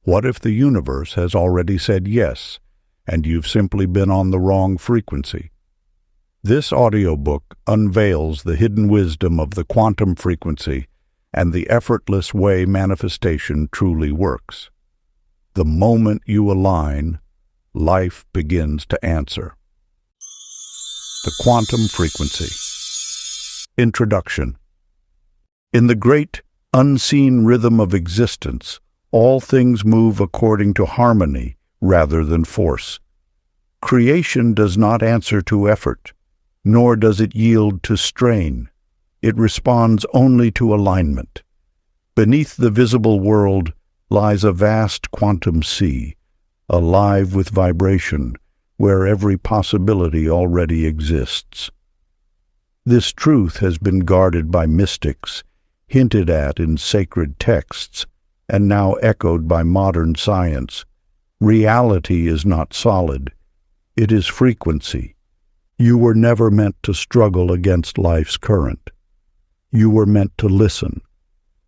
What if the universe has already said yes, and you've simply been on the wrong frequency? This audiobook unveils the hidden wisdom of the quantum frequency and the effortless way manifestation truly works. The moment you align, life begins to answer. The quantum frequency. Introduction. In the great, unseen rhythm of existence, all things move according to harmony rather than force. Creation does not answer to effort, nor does it yield to strain. It responds only to alignment. Beneath the visible world lies a vast quantum sea, alive with vibration, where every possibility already exists. This truth has been guarded by mystics, hinted at in sacred texts, and now echoed by modern science. Reality is not solid. It is frequency. You were never meant to struggle against life's current. You were meant to listen.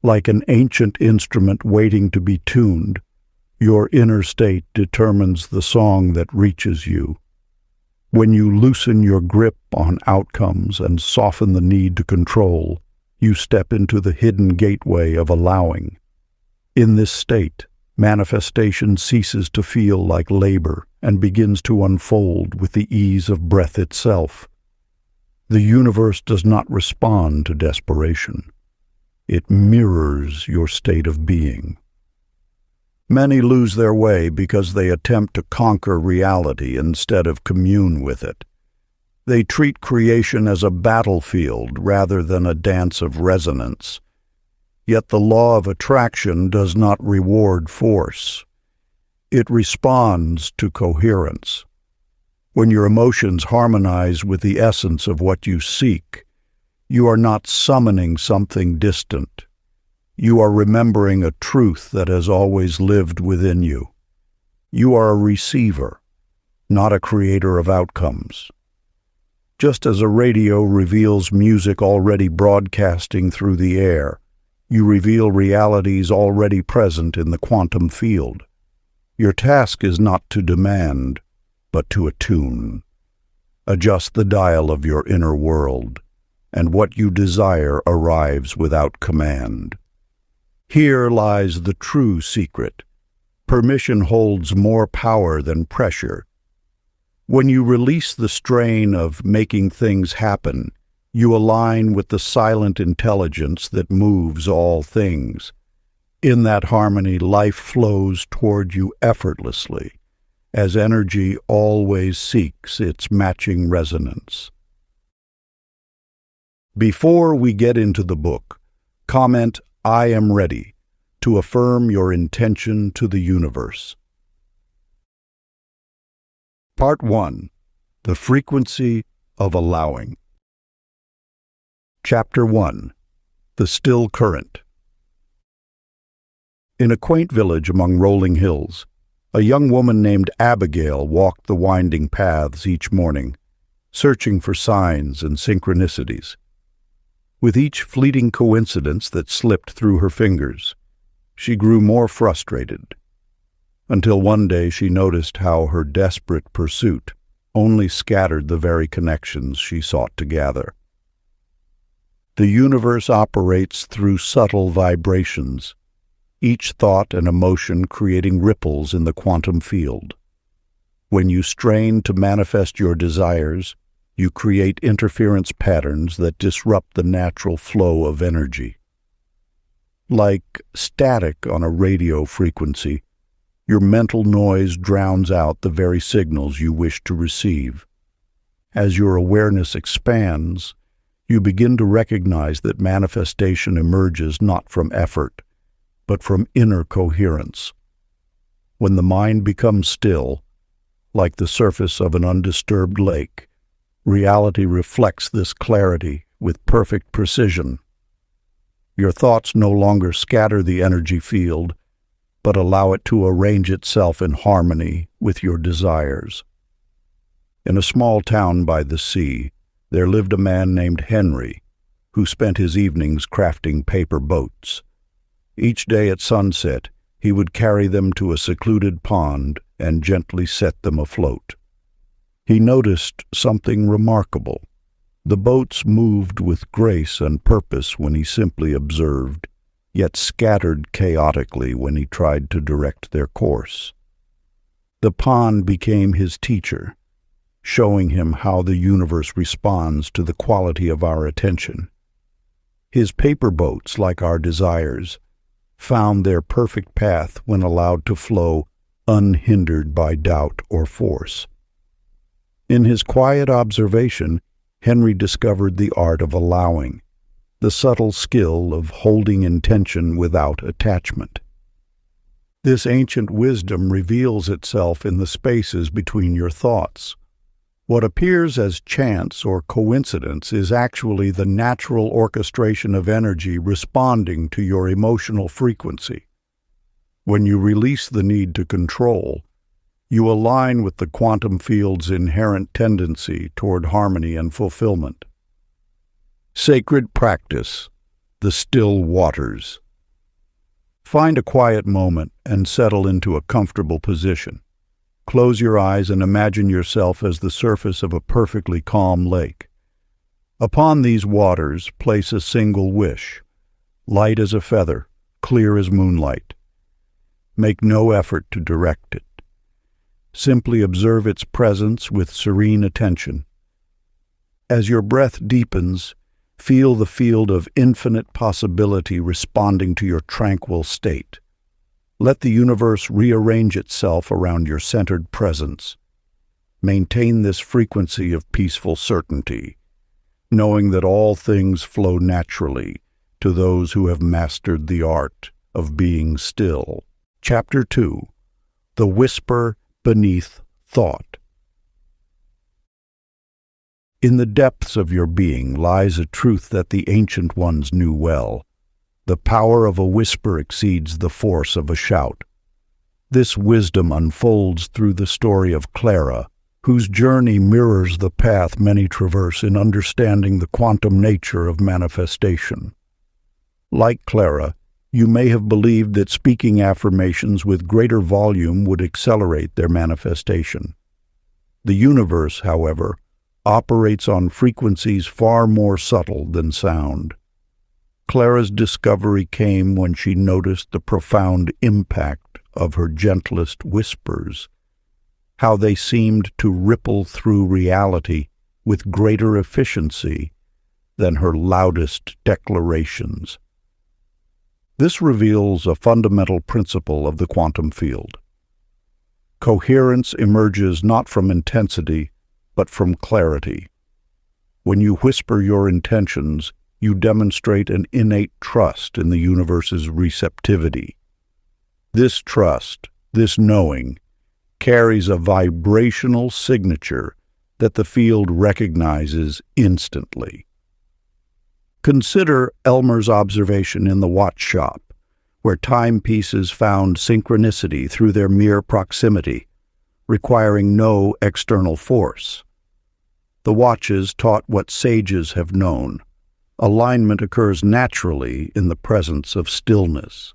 Like an ancient instrument waiting to be tuned, your inner state determines the song that reaches you. When you loosen your grip on outcomes and soften the need to control, you step into the hidden gateway of allowing. In this state, manifestation ceases to feel like labor and begins to unfold with the ease of breath itself. The universe does not respond to desperation. It mirrors your state of being. Many lose their way because they attempt to conquer reality instead of commune with it. They treat creation as a battlefield rather than a dance of resonance. Yet the law of attraction does not reward force. It responds to coherence. When your emotions harmonize with the essence of what you seek, you are not summoning something distant. You are remembering a truth that has always lived within you. You are a receiver, not a creator of outcomes. Just as a radio reveals music already broadcasting through the air, you reveal realities already present in the quantum field. Your task is not to demand, but to attune. Adjust the dial of your inner world, and what you desire arrives without command. Here lies the true secret. Permission holds more power than pressure. When you release the strain of making things happen, you align with the silent intelligence that moves all things. In that harmony, life flows toward you effortlessly, as energy always seeks its matching resonance. Before we get into the book, comment "I am ready" to affirm your intention to the universe. Part 1. The Frequency of Allowing. Chapter 1. The Still Current. In a quaint village among rolling hills, a young woman named Abigail walked the winding paths each morning, searching for signs and synchronicities. With each fleeting coincidence that slipped through her fingers, she grew more frustrated, until one day she noticed how her desperate pursuit only scattered the very connections she sought to gather. The universe operates through subtle vibrations, each thought and emotion creating ripples in the quantum field. When you strain to manifest your desires, you create interference patterns that disrupt the natural flow of energy. Like static on a radio frequency, your mental noise drowns out the very signals you wish to receive. As your awareness expands, you begin to recognize that manifestation emerges not from effort, but from inner coherence. When the mind becomes still, like the surface of an undisturbed lake, reality reflects this clarity with perfect precision. Your thoughts no longer scatter the energy field, but allow it to arrange itself in harmony with your desires. In a small town by the sea, there lived a man named Henry, who spent his evenings crafting paper boats. Each day at sunset, He would carry them to a secluded pond and gently set them afloat. He noticed something remarkable. The boats moved with grace and purpose when he simply observed, yet scattered chaotically when he tried to direct their course. The pond became his teacher, showing him how the universe responds to the quality of our attention. His paper boats, like our desires, found their perfect path when allowed to flow unhindered by doubt or force. In his quiet observation, Henry discovered the art of allowing, the subtle skill of holding intention without attachment. This ancient wisdom reveals itself in the spaces between your thoughts. What appears as chance or coincidence is actually the natural orchestration of energy responding to your emotional frequency. When you release the need to control, you align with the quantum field's inherent tendency toward harmony and fulfillment. Sacred practice, the still waters. Find a quiet moment and settle into a comfortable position. Close your eyes and imagine yourself as the surface of a perfectly calm lake. Upon these waters, place a single wish, light as a feather, clear as moonlight. Make no effort to direct it. Simply observe its presence with serene attention. As your breath deepens, feel the field of infinite possibility responding to your tranquil state. Let the universe rearrange itself around your centered presence. Maintain this frequency of peaceful certainty, knowing that all things flow naturally to those who have mastered the art of being still. Chapter 2. The Whisper Beneath Thought. In the depths of your being lies a truth that the ancient ones knew well. The power of a whisper exceeds the force of a shout. This wisdom unfolds through the story of Clara, whose journey mirrors the path many traverse in understanding the quantum nature of manifestation. Like Clara, you may have believed that speaking affirmations with greater volume would accelerate their manifestation. The universe, however, operates on frequencies far more subtle than sound. Clara's discovery came when she noticed the profound impact of her gentlest whispers, how they seemed to ripple through reality with greater efficiency than her loudest declarations. This reveals a fundamental principle of the quantum field. Coherence emerges not from intensity, but from clarity. When you whisper your intentions, you demonstrate an innate trust in the universe's receptivity. This trust, this knowing, carries a vibrational signature that the field recognizes instantly. Consider Elmer's observation in the watch shop, where timepieces found synchronicity through their mere proximity, requiring no external force. The watches taught what sages have known. Alignment occurs naturally in the presence of stillness.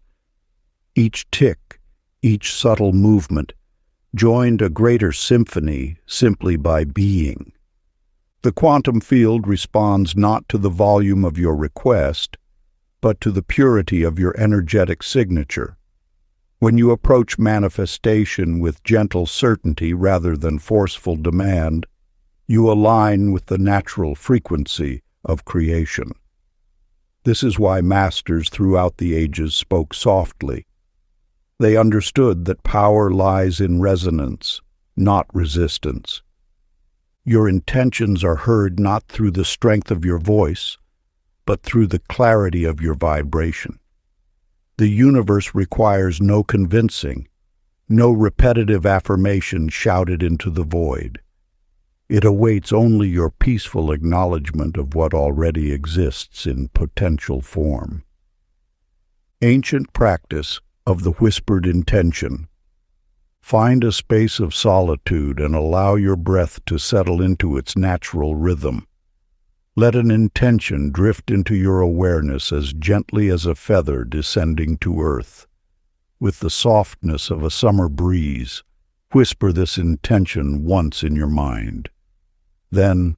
Each tick, each subtle movement, joined a greater symphony simply by being. The quantum field responds not to the volume of your request, but to the purity of your energetic signature. When you approach manifestation with gentle certainty rather than forceful demand, you align with the natural frequency of creation. This is why masters throughout the ages spoke softly. They understood that power lies in resonance, not resistance. Your intentions are heard not through the strength of your voice, but through the clarity of your vibration. The universe requires no convincing, no repetitive affirmation shouted into the void. It awaits only your peaceful acknowledgement of what already exists in potential form. Ancient practice of the whispered intention. Find a space of solitude and allow your breath to settle into its natural rhythm. Let an intention drift into your awareness as gently as a feather descending to earth. with the softness of a summer breeze. Whisper this intention once in your mind. Then,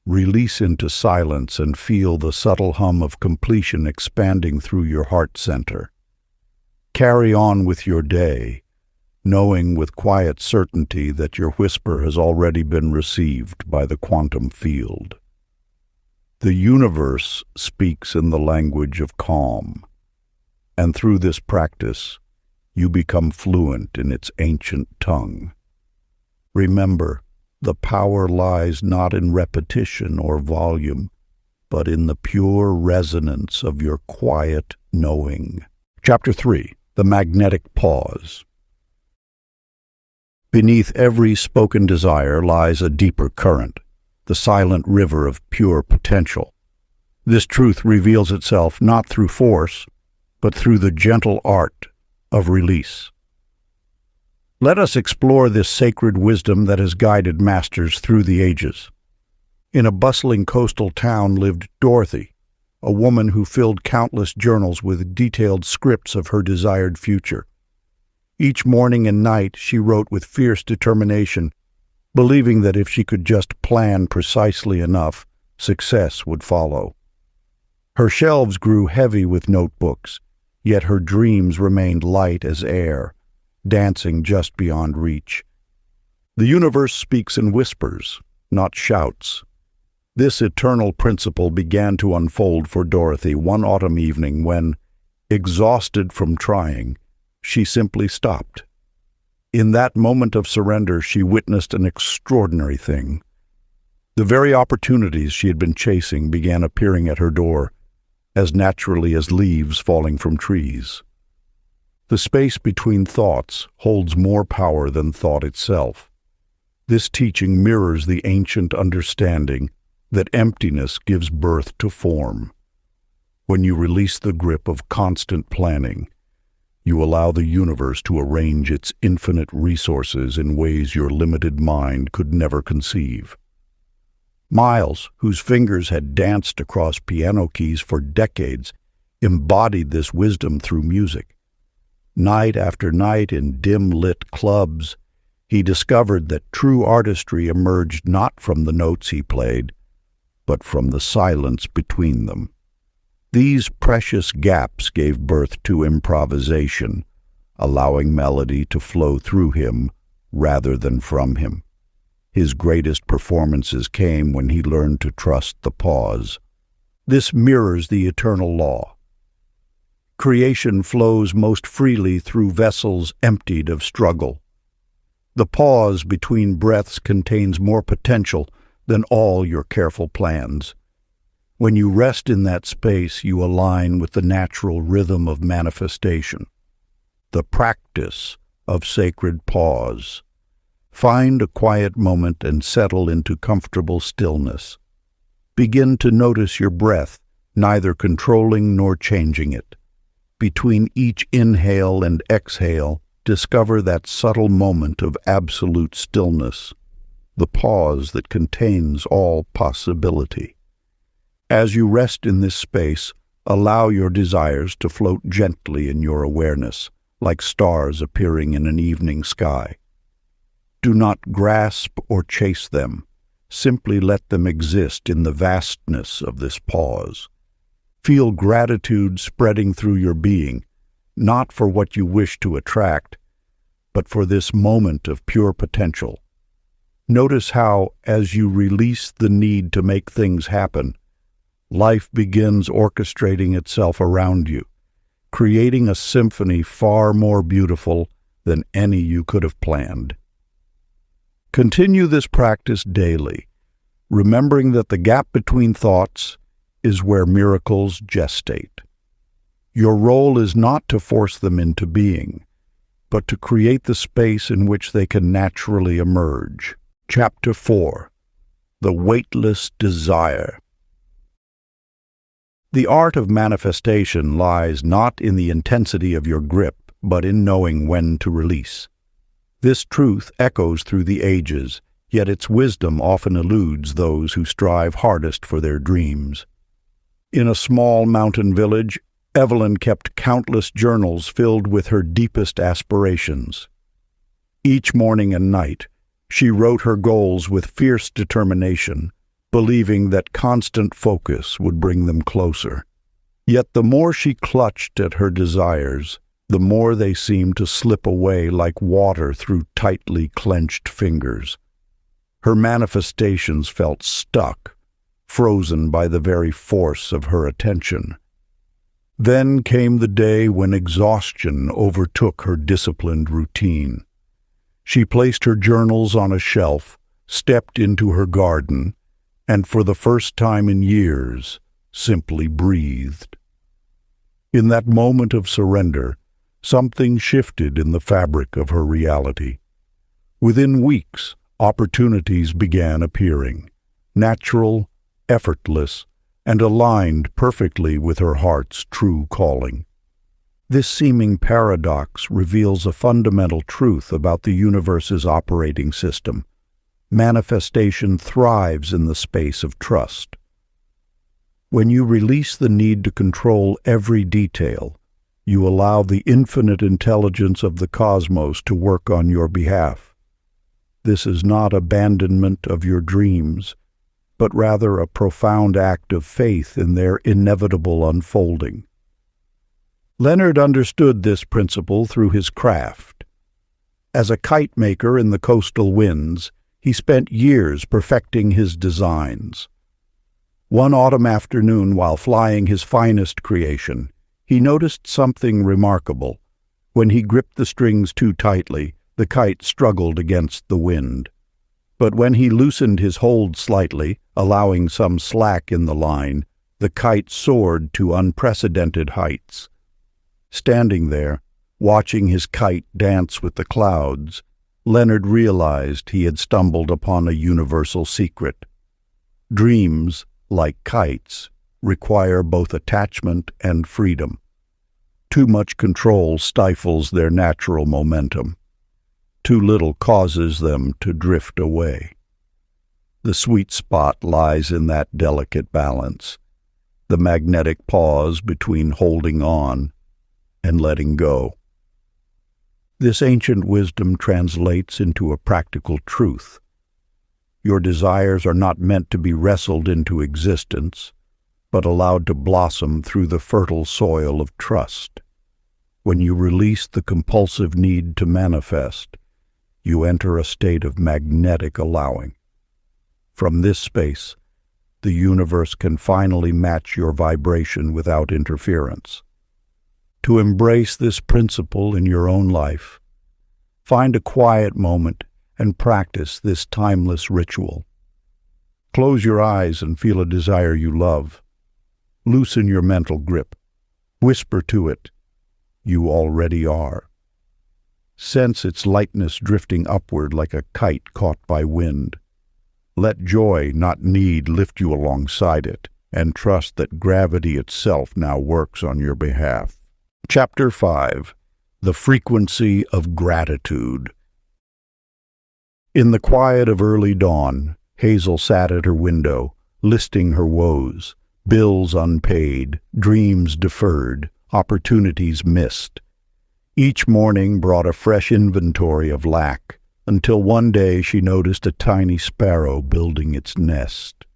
release into silence and feel the subtle hum of completion expanding through your heart center. Carry on with your day, knowing with quiet certainty that your whisper has already been received by the quantum field. The universe speaks in the language of calm, and through this practice, you become fluent in its ancient tongue. Remember, the power lies not in repetition or volume, but in the pure resonance of your quiet knowing. Chapter 3. The Magnetic Pause. Beneath every spoken desire lies a deeper current, the silent river of pure potential. This truth reveals itself not through force, but through the gentle art of release. Let us explore this sacred wisdom that has guided masters through the ages. In a bustling coastal town lived Dorothy, a woman who filled countless journals with detailed scripts of her desired future. Each morning and night she wrote with fierce determination, believing that if she could just plan precisely enough, success would follow. Her shelves grew heavy with notebooks, yet her dreams remained light as air, dancing just beyond reach. The universe speaks in whispers, not shouts. This eternal principle began to unfold for Dorothy one autumn evening when, exhausted from trying, she simply stopped. In that moment of surrender, she witnessed an extraordinary thing. The very opportunities she had been chasing began appearing at her door, as naturally as leaves falling from trees. The space between thoughts holds more power than thought itself. This teaching mirrors the ancient understanding that emptiness gives birth to form. When you release the grip of constant planning, you allow the universe to arrange its infinite resources in ways your limited mind could never conceive. Miles, whose fingers had danced across piano keys for decades, embodied this wisdom through music. Night after night in dim-lit clubs, he discovered that true artistry emerged not from the notes he played, but from the silence between them. These precious gaps gave birth to improvisation, allowing melody to flow through him rather than from him. His greatest performances came when he learned to trust the pause. This mirrors the eternal law. Creation flows most freely through vessels emptied of struggle. The pause between breaths contains more potential than all your careful plans. When you rest in that space, you align with the natural rhythm of manifestation, the practice of sacred pause. Find a quiet moment and settle into comfortable stillness. Begin to notice your breath, neither controlling nor changing it. Between each inhale and exhale, discover that subtle moment of absolute stillness, the pause that contains all possibility. As you rest in this space, allow your desires to float gently in your awareness, like stars appearing in an evening sky. Do not grasp or chase them. Simply let them exist in the vastness of this pause. Feel gratitude spreading through your being, not for what you wish to attract, but for this moment of pure potential. Notice how, as you release the need to make things happen, life begins orchestrating itself around you, creating a symphony far more beautiful than any you could have planned. Continue this practice daily, remembering that the gap between thoughts is where miracles gestate. Your role is not to force them into being, but to create the space in which they can naturally emerge. Chapter 4. The Weightless Desire. The art of manifestation lies not in the intensity of your grip, but in knowing when to release. This truth echoes through the ages, yet its wisdom often eludes those who strive hardest for their dreams. In a small mountain village, Evelyn kept countless journals filled with her deepest aspirations. Each morning and night, she wrote her goals with fierce determination, believing that constant focus would bring them closer. Yet the more she clutched at her desires, the more they seemed to slip away like water through tightly clenched fingers. Her manifestations felt stuck, frozen by the very force of her attention. Then came the day when exhaustion overtook her disciplined routine. She placed her journals on a shelf, stepped into her garden, and for the first time in years, simply breathed. In that moment of surrender, something shifted in the fabric of her reality. Within weeks, opportunities began appearing, natural, effortless, and aligned perfectly with her heart's true calling. This seeming paradox reveals a fundamental truth about the universe's operating system. Manifestation thrives in the space of trust. When you release the need to control every detail, you allow the infinite intelligence of the cosmos to work on your behalf. This is not abandonment of your dreams, but rather a profound act of faith in their inevitable unfolding. Leonard understood this principle through his craft. As a kite maker in the coastal winds, he spent years perfecting his designs. One autumn afternoon, while flying his finest creation, he noticed something remarkable. When he gripped the strings too tightly, the kite struggled against the wind. But when he loosened his hold slightly, allowing some slack in the line, the kite soared to unprecedented heights. Standing there, watching his kite dance with the clouds, Leonard realized he had stumbled upon a universal secret. Dreams, like kites, require both attachment and freedom. Too much control stifles their natural momentum. Too little causes them to drift away. The sweet spot lies in that delicate balance, the magnetic pause between holding on and letting go. This ancient wisdom translates into a practical truth. Your desires are not meant to be wrestled into existence, but allowed to blossom through the fertile soil of trust. When you release the compulsive need to manifest, you enter a state of magnetic allowing. From this space, the universe can finally match your vibration without interference. To embrace this principle in your own life, find a quiet moment and practice this timeless ritual. Close your eyes and feel a desire you love. Loosen your mental grip. Whisper to it, "You already are." Sense its lightness drifting upward like a kite caught by wind. Let joy, not need, lift you alongside it, and trust that gravity itself now works on your behalf. Chapter 5. The Frequency of Gratitude. In the quiet of early dawn, Hazel sat at her window, listing her woes, bills unpaid, dreams deferred, opportunities missed. Each morning brought a fresh inventory of lack, until one day she noticed a tiny sparrow building its nest.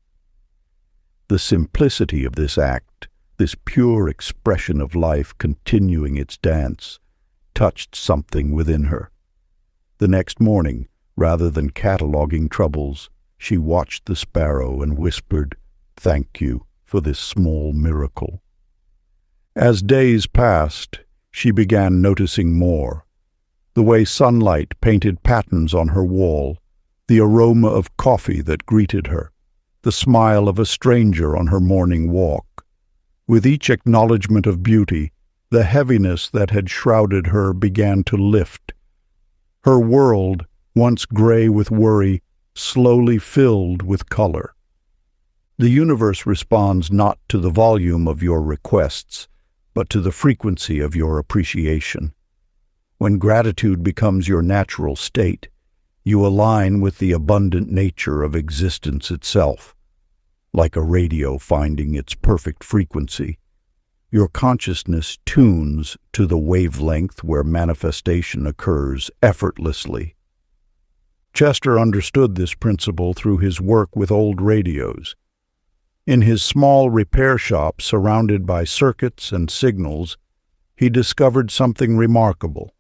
The simplicity of this act, this pure expression of life continuing its dance, touched something within her. The next morning, rather than cataloging troubles, she watched the sparrow and whispered, "Thank you for this small miracle." As days passed, she began noticing more. The way sunlight painted patterns on her wall, the aroma of coffee that greeted her, the smile of a stranger on her morning walk. With each acknowledgement of beauty, the heaviness that had shrouded her began to lift. Her world, once gray with worry, slowly filled with color. The universe responds not to the volume of your requests, but to the frequency of your appreciation. When gratitude becomes your natural state, you align with the abundant nature of existence itself. Like a radio finding its perfect frequency, Your consciousness tunes to the wavelength where manifestation occurs effortlessly. Chester understood this principle through his work with old radios. In his small repair shop surrounded by circuits and signals, he discovered something remarkable.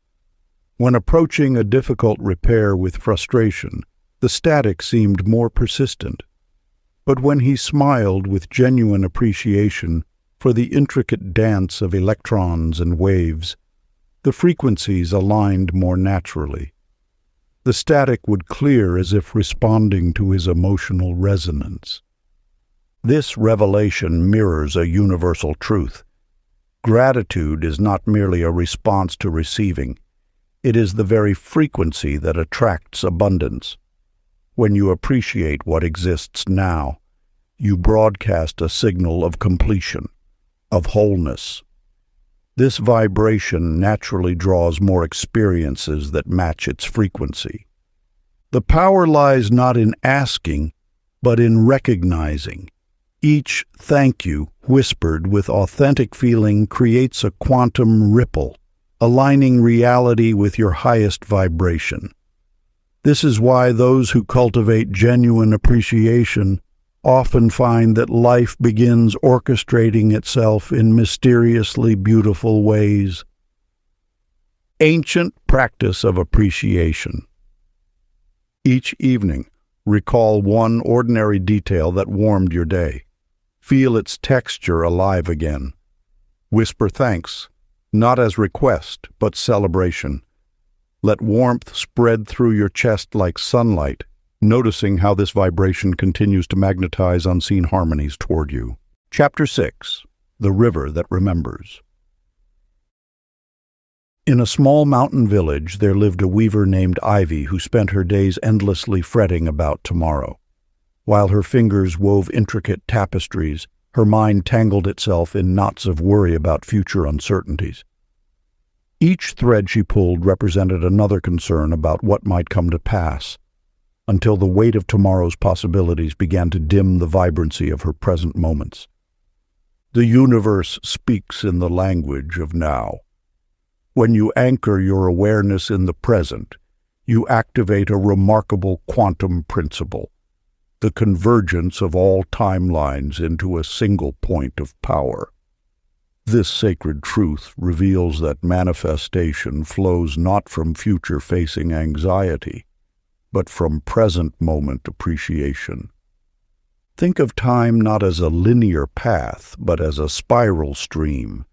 When approaching a difficult repair with frustration, the static seemed more persistent. But when he smiled with genuine appreciation for the intricate dance of electrons and waves, the frequencies aligned more naturally. The static would clear as if responding to his emotional resonance. This revelation mirrors a universal truth. Gratitude is not merely a response to receiving. It is the very frequency that attracts abundance. When you appreciate what exists now, you broadcast a signal of completion, of wholeness. This vibration naturally draws more experiences that match its frequency. The power lies not in asking, but in recognizing. Each thank you, whispered with authentic feeling, creates a quantum ripple, aligning reality with your highest vibration. This is why those who cultivate genuine appreciation often find that life begins orchestrating itself in mysteriously beautiful ways. Ancient practice of appreciation. Each evening, recall one ordinary detail that warmed your day. Feel its texture alive again. Whisper thanks, not as request, but celebration. Let warmth spread through your chest like sunlight, noticing how this vibration continues to magnetize unseen harmonies toward you. Chapter 6. The River That Remembers. In a small mountain village there lived a weaver named Ivy who spent her days endlessly fretting about tomorrow. While her fingers wove intricate tapestries, her mind tangled itself in knots of worry about future uncertainties. Each thread she pulled represented another concern about what might come to pass, until the weight of tomorrow's possibilities began to dim the vibrancy of her present moments. The universe speaks in the language of now. When you anchor your awareness in the present, you activate a remarkable quantum principle, the convergence of all timelines into a single point of power. This sacred truth reveals that manifestation flows not from future-facing anxiety, but from present-moment appreciation. Think of time not as a linear path, but as a spiral stream,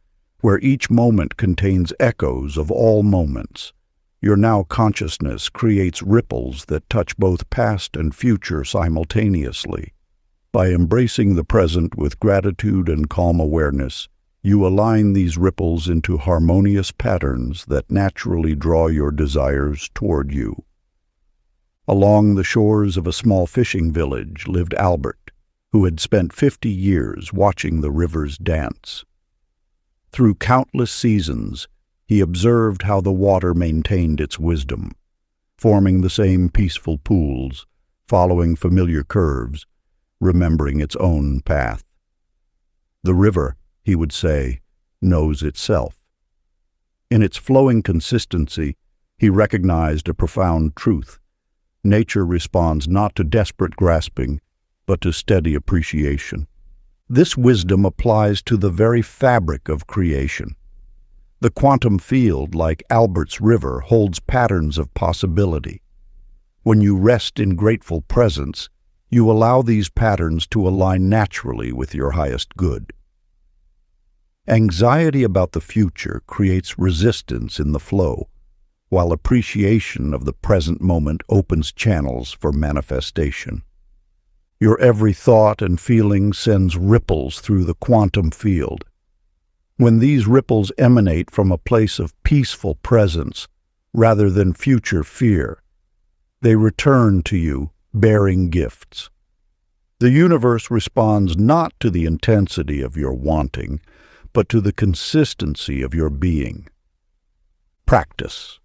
where each moment contains echoes of all moments. Your now consciousness creates ripples that touch both past and future simultaneously. By embracing the present with gratitude and calm awareness, you align these ripples into harmonious patterns that naturally draw your desires toward you. Along the shores of a small fishing village lived Albert, who had spent 50 years watching the rivers dance. Through countless seasons, he observed how the water maintained its wisdom, forming the same peaceful pools, following familiar curves, remembering its own path. The river, he would say, knows itself. In its flowing consistency, he recognized a profound truth. Nature responds not to desperate grasping, but to steady appreciation. This wisdom applies to the very fabric of creation. The quantum field, like Albert's river, holds patterns of possibility. When you rest in grateful presence, you allow these patterns to align naturally with your highest good. Anxiety about the future creates resistance in the flow, while appreciation of the present moment opens channels for manifestation. Your every thought and feeling sends ripples through the quantum field. When these ripples emanate from a place of peaceful presence rather than future fear, they return to you bearing gifts. The universe responds not to the intensity of your wanting, but to the consistency of your being. Practice.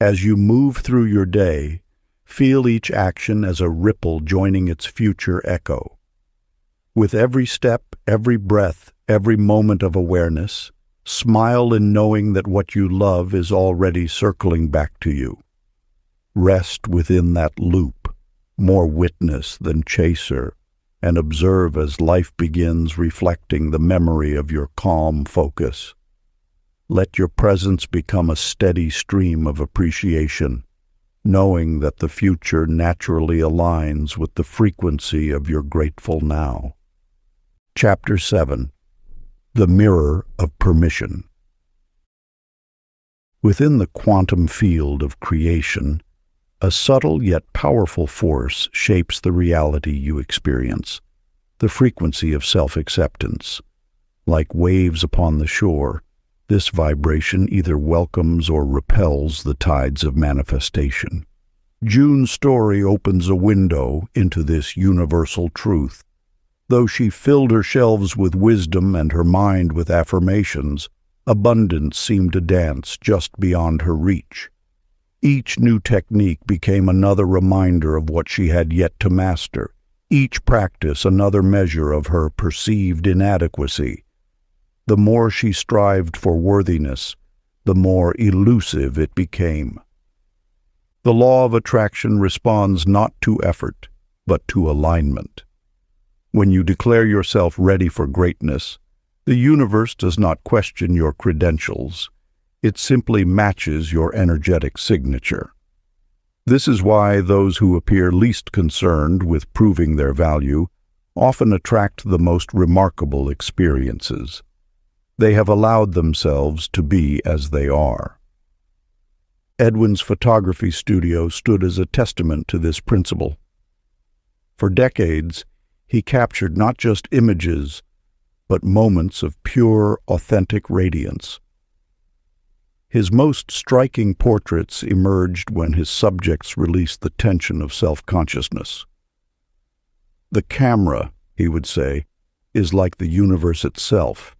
As you move through your day, feel each action as a ripple joining its future echo. With every step, every breath, every moment of awareness, smile in knowing that what you love is already circling back to you. Rest within that loop, more witness than chaser, and observe as life begins reflecting the memory of your calm focus. Let your presence become a steady stream of appreciation, knowing that the future naturally aligns with the frequency of your grateful now. Chapter 7. The Mirror of Permission. Within the quantum field of creation, a subtle yet powerful force shapes the reality you experience, the frequency of self-acceptance. Like waves upon the shore, this vibration either welcomes or repels the tides of manifestation. June's story opens a window into this universal truth. Though she filled her shelves with wisdom and her mind with affirmations, abundance seemed to dance just beyond her reach. Each new technique became another reminder of what she had yet to master, each practice another measure of her perceived inadequacy. The more she strived for worthiness, the more elusive it became. The law of attraction responds not to effort, but to alignment. When you declare yourself ready for greatness, the universe does not question your credentials. It simply matches your energetic signature. This is why those who appear least concerned with proving their value often attract the most remarkable experiences. They have allowed themselves to be as they are. Edwin's photography studio stood as a testament to this principle. For decades, he captured not just images, but moments of pure, authentic radiance. His most striking portraits emerged when his subjects released the tension of self-consciousness. The camera, he would say, is like the universe itself.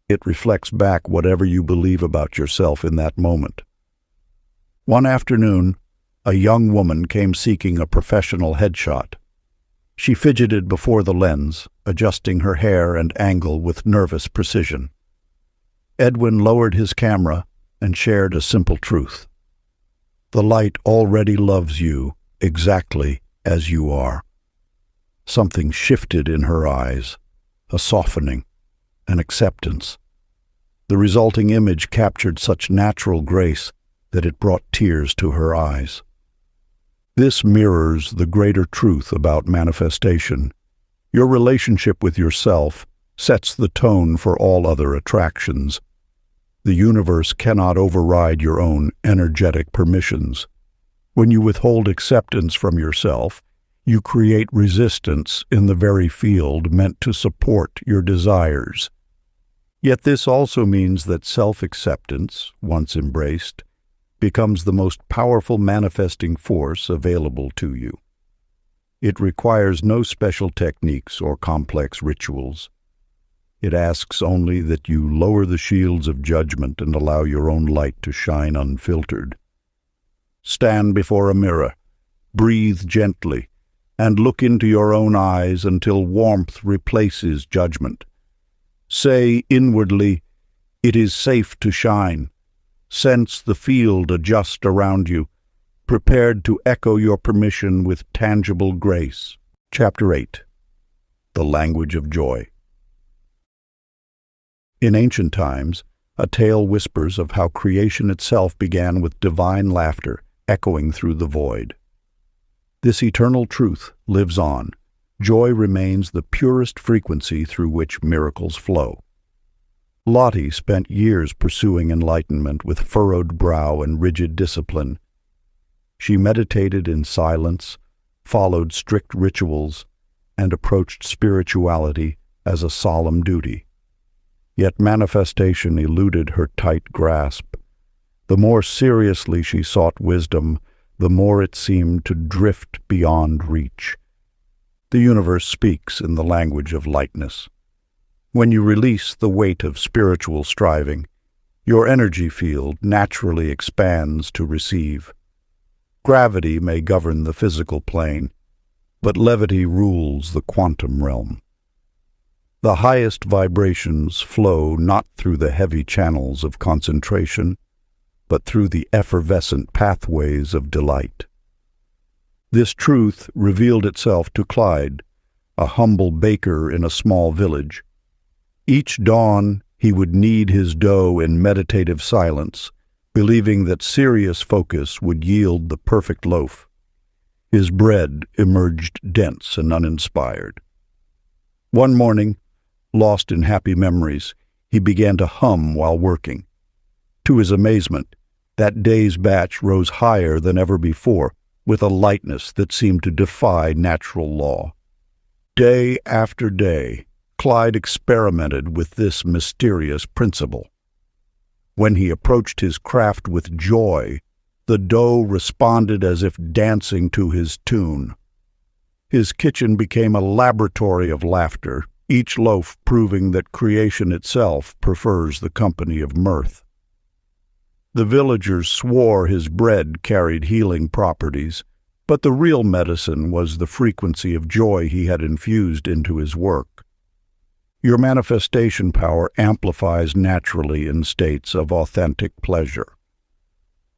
It reflects back whatever you believe about yourself in that moment. One afternoon, a young woman came seeking a professional headshot. She fidgeted before the lens, adjusting her hair and angle with nervous precision. Edwin lowered his camera and shared a simple truth. The light already loves you exactly as you are. Something shifted in her eyes, a softening, an acceptance. The resulting image captured such natural grace that it brought tears to her eyes. This mirrors the greater truth about manifestation. Your relationship with yourself sets the tone for all other attractions. The universe cannot override your own energetic permissions. When you withhold acceptance from yourself, you create resistance in the very field meant to support your desires. Yet this also means that self-acceptance, once embraced, becomes the most powerful manifesting force available to you. It requires no special techniques or complex rituals. It asks only that you lower the shields of judgment and allow your own light to shine unfiltered. Stand before a mirror, breathe gently, and look into your own eyes until warmth replaces judgment. Say inwardly, "It is safe to shine." Sense the field adjust around you, prepared to echo your permission with tangible grace. Chapter 8. The Language of Joy. In ancient times, a tale whispers of how creation itself began with divine laughter echoing through the void. This eternal truth lives on. Joy remains the purest frequency through which miracles flow. Lottie spent years pursuing enlightenment with furrowed brow and rigid discipline. She meditated in silence, followed strict rituals, and approached spirituality as a solemn duty. Yet manifestation eluded her tight grasp. The more seriously she sought wisdom, the more it seemed to drift beyond reach. The universe speaks in the language of lightness. When you release the weight of spiritual striving, your energy field naturally expands to receive. Gravity may govern the physical plane, but levity rules the quantum realm. The highest vibrations flow not through the heavy channels of concentration, but through the effervescent pathways of delight. This truth revealed itself to Clyde, a humble baker in a small village. Each dawn he would knead his dough in meditative silence, believing that serious focus would yield the perfect loaf. His bread emerged dense and uninspired. One morning, lost in happy memories, he began to hum while working. To his amazement, that day's batch rose higher than ever before, with a lightness that seemed to defy natural law. Day after day, Clyde experimented with this mysterious principle. When he approached his craft with joy, the dough responded as if dancing to his tune. His kitchen became a laboratory of laughter, each loaf proving that creation itself prefers the company of mirth. The villagers swore his bread carried healing properties, but the real medicine was the frequency of joy he had infused into his work. Your manifestation power amplifies naturally in states of authentic pleasure.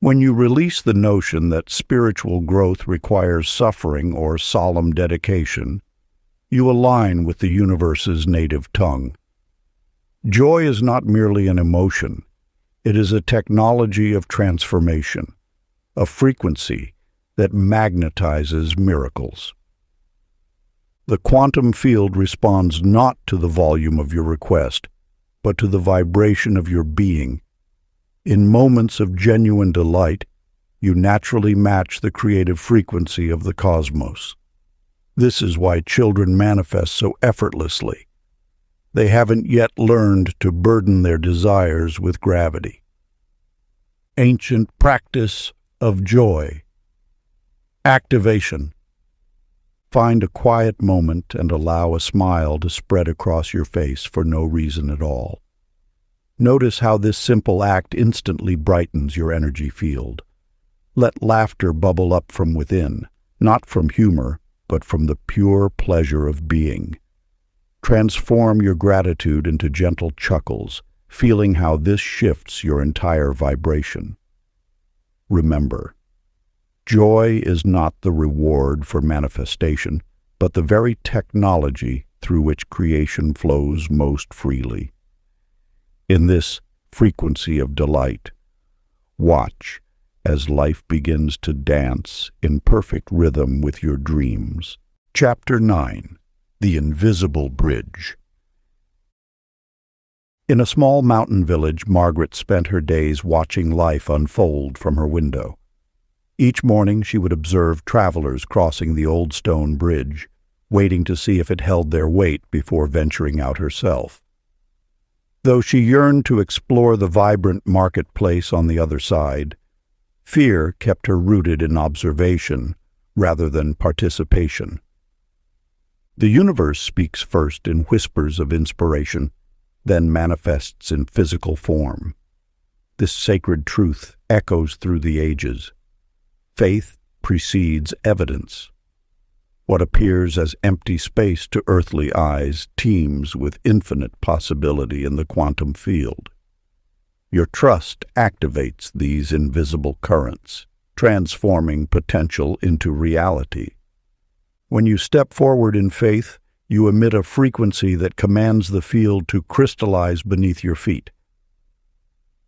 When you release the notion that spiritual growth requires suffering or solemn dedication, you align with the universe's native tongue. Joy is not merely an emotion. It is a technology of transformation, a frequency that magnetizes miracles. The quantum field responds not to the volume of your request, but to the vibration of your being. In moments of genuine delight, you naturally match the creative frequency of the cosmos. This is why children manifest so effortlessly. They haven't yet learned to burden their desires with gravity. Ancient practice of joy. Activation. Find a quiet moment and allow a smile to spread across your face for no reason at all. Notice how this simple act instantly brightens your energy field. Let laughter bubble up from within, not from humor, but from the pure pleasure of being. Transform your gratitude into gentle chuckles, feeling how this shifts your entire vibration. Remember, joy is not the reward for manifestation, but the very technology through which creation flows most freely. In this frequency of delight, watch as life begins to dance in perfect rhythm with your dreams. Chapter 9. The Invisible Bridge. In a small mountain village, Margaret spent her days watching life unfold from her window. Each morning she would observe travelers crossing the old stone bridge, waiting to see if it held their weight before venturing out herself. Though she yearned to explore the vibrant marketplace on the other side, fear kept her rooted in observation rather than participation. The universe speaks first in whispers of inspiration, then manifests in physical form. This sacred truth echoes through the ages. Faith precedes evidence. What appears as empty space to earthly eyes teems with infinite possibility in the quantum field. Your trust activates these invisible currents, transforming potential into reality. When you step forward in faith, you emit a frequency that commands the field to crystallize beneath your feet.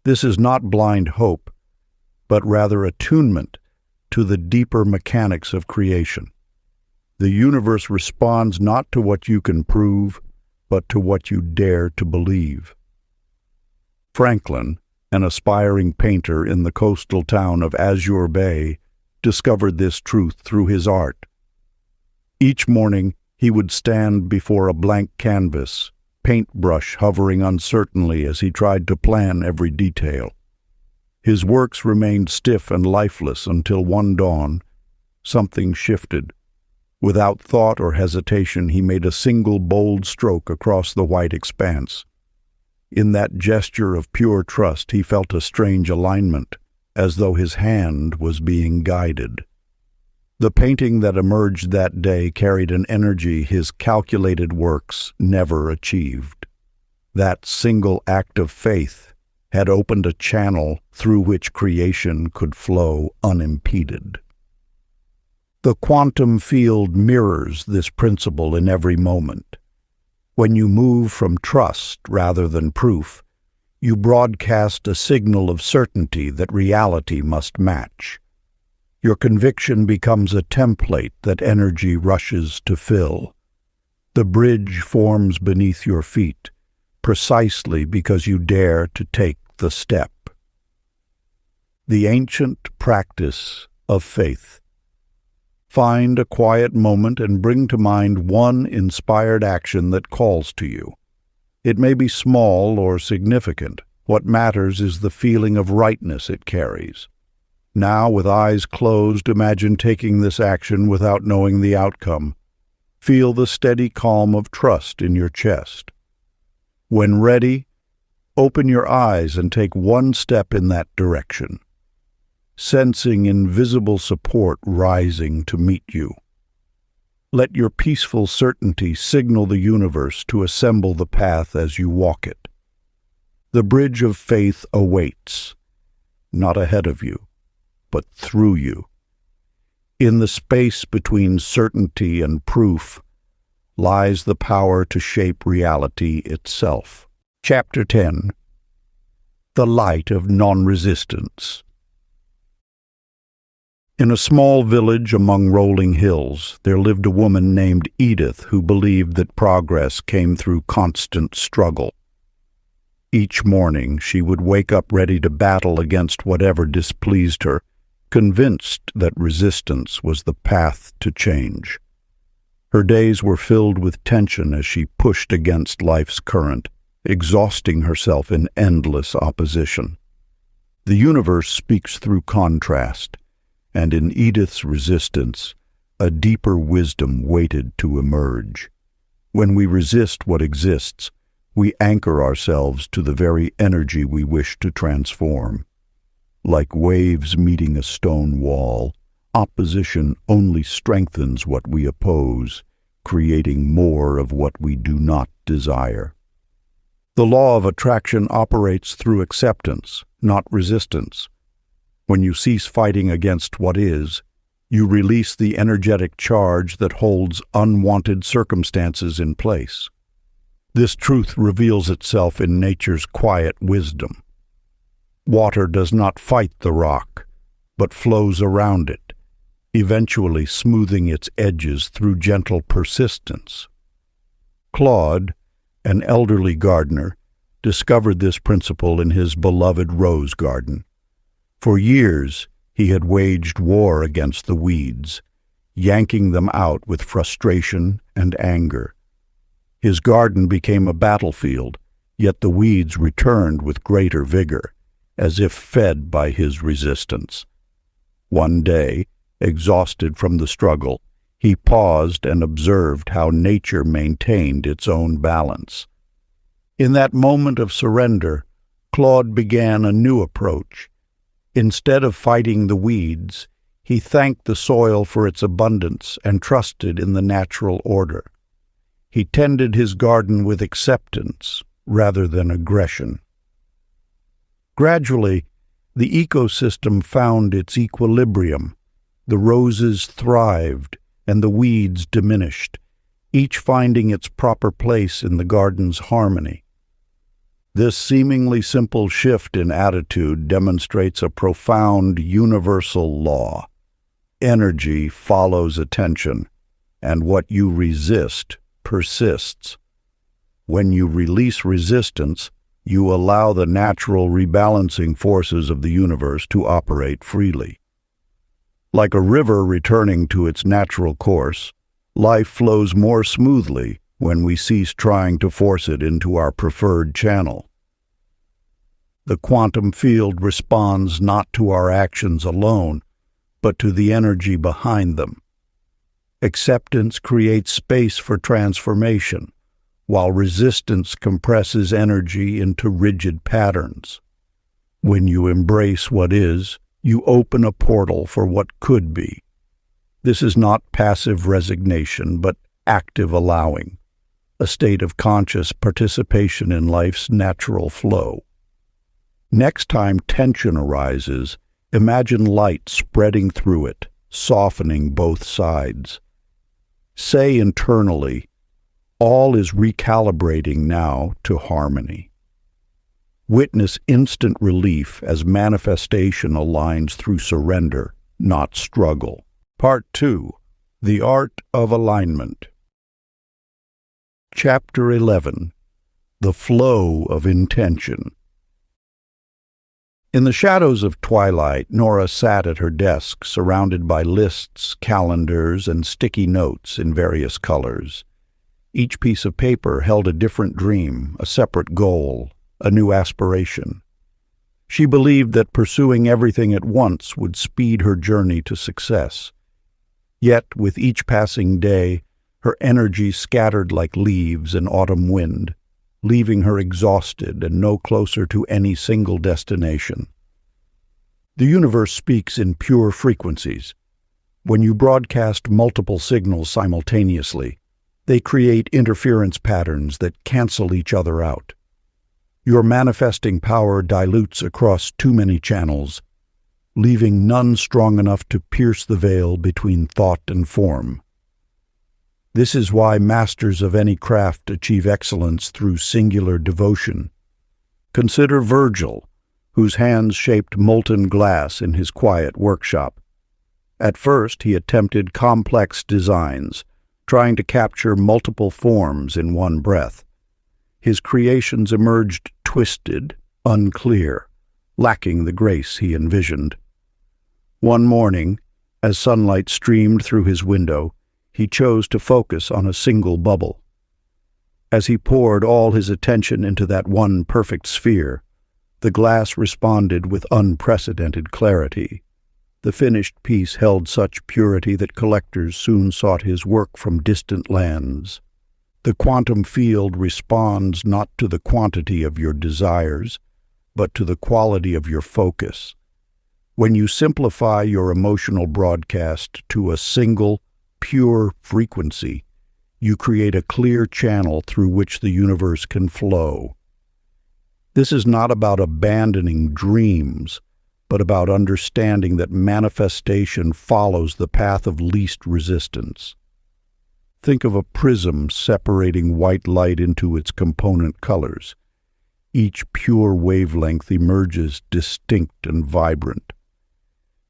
This is not blind hope, but rather attunement to the deeper mechanics of creation. The universe responds not to what you can prove, but to what you dare to believe. Franklin, an aspiring painter in the coastal town of Azure Bay, discovered this truth through his art. Each morning, he would stand before a blank canvas, paintbrush hovering uncertainly as he tried to plan every detail. His works remained stiff and lifeless until one dawn, something shifted. Without thought or hesitation, he made a single bold stroke across the white expanse. In that gesture of pure trust, he felt a strange alignment, as though his hand was being guided. The painting that emerged that day carried an energy his calculated works never achieved. That single act of faith had opened a channel through which creation could flow unimpeded. The quantum field mirrors this principle in every moment. When you move from trust rather than proof, you broadcast a signal of certainty that reality must match. Your conviction becomes a template that energy rushes to fill. The bridge forms beneath your feet, precisely because you dare to take the step. The ancient practice of faith. Find a quiet moment and bring to mind one inspired action that calls to you. It may be small or significant. What matters is the feeling of rightness it carries. Now, with eyes closed, imagine taking this action without knowing the outcome. Feel the steady calm of trust in your chest. When ready, open your eyes and take one step in that direction, sensing invisible support rising to meet you. Let your peaceful certainty signal the universe to assemble the path as you walk it. The bridge of faith awaits, not ahead of you, but through you. In the space between certainty and proof lies the power to shape reality itself. Chapter 10. The Light of Non-Resistance. In a small village among rolling hills, there lived a woman named Edith who believed that progress came through constant struggle. Each morning she would wake up ready to battle against whatever displeased her, convinced that resistance was the path to change. Her days were filled with tension as she pushed against life's current, exhausting herself in endless opposition. The universe speaks through contrast, and in Edith's resistance, a deeper wisdom waited to emerge. When we resist what exists, we anchor ourselves to the very energy we wish to transform. Like waves meeting a stone wall, opposition only strengthens what we oppose, creating more of what we do not desire. The law of attraction operates through acceptance, not resistance. When you cease fighting against what is, you release the energetic charge that holds unwanted circumstances in place. This truth reveals itself in nature's quiet wisdom. Water does not fight the rock, but flows around it, eventually smoothing its edges through gentle persistence. Claude, an elderly gardener, discovered this principle in his beloved rose garden. For years, he had waged war against the weeds, yanking them out with frustration and anger. His garden became a battlefield, yet the weeds returned with greater vigor, as if fed by his resistance. One day, exhausted from the struggle, he paused and observed how nature maintained its own balance. In that moment of surrender, Claude began a new approach. Instead of fighting the weeds, he thanked the soil for its abundance and trusted in the natural order. He tended his garden with acceptance rather than aggression. Gradually, the ecosystem found its equilibrium. The roses thrived and the weeds diminished, each finding its proper place in the garden's harmony. This seemingly simple shift in attitude demonstrates a profound universal law. Energy follows attention, and what you resist persists. When you release resistance, you allow the natural rebalancing forces of the universe to operate freely. Like a river returning to its natural course, life flows more smoothly when we cease trying to force it into our preferred channel. The quantum field responds not to our actions alone, but to the energy behind them. Acceptance creates space for transformation, while resistance compresses energy into rigid patterns. When you embrace what is, you open a portal for what could be. This is not passive resignation, but active allowing, a state of conscious participation in life's natural flow. Next time tension arises, imagine light spreading through it, softening both sides. Say internally, all is recalibrating now to harmony. Witness instant relief as manifestation aligns through surrender, not struggle. Part 2. The Art of Alignment. Chapter 11. The Flow of Intention. In the shadows of twilight, Nora sat at her desk, surrounded by lists, calendars, and sticky notes in various colors. Each piece of paper held a different dream, a separate goal, a new aspiration. She believed that pursuing everything at once would speed her journey to success. Yet, with each passing day, her energy scattered like leaves in autumn wind, leaving her exhausted and no closer to any single destination. The universe speaks in pure frequencies. When you broadcast multiple signals simultaneously, they create interference patterns that cancel each other out. Your manifesting power dilutes across too many channels, leaving none strong enough to pierce the veil between thought and form. This is why masters of any craft achieve excellence through singular devotion. Consider Virgil, whose hands shaped molten glass in his quiet workshop. At first, he attempted complex designs, trying to capture multiple forms in one breath. His creations emerged twisted, unclear, lacking the grace he envisioned. One morning, as sunlight streamed through his window, he chose to focus on a single bubble. As he poured all his attention into that one perfect sphere, the glass responded with unprecedented clarity. The finished piece held such purity that collectors soon sought his work from distant lands. The quantum field responds not to the quantity of your desires, but to the quality of your focus. When you simplify your emotional broadcast to a single, pure frequency, you create a clear channel through which the universe can flow. This is not about abandoning dreams, but about understanding that manifestation follows the path of least resistance. Think of a prism separating white light into its component colors. Each pure wavelength emerges distinct and vibrant.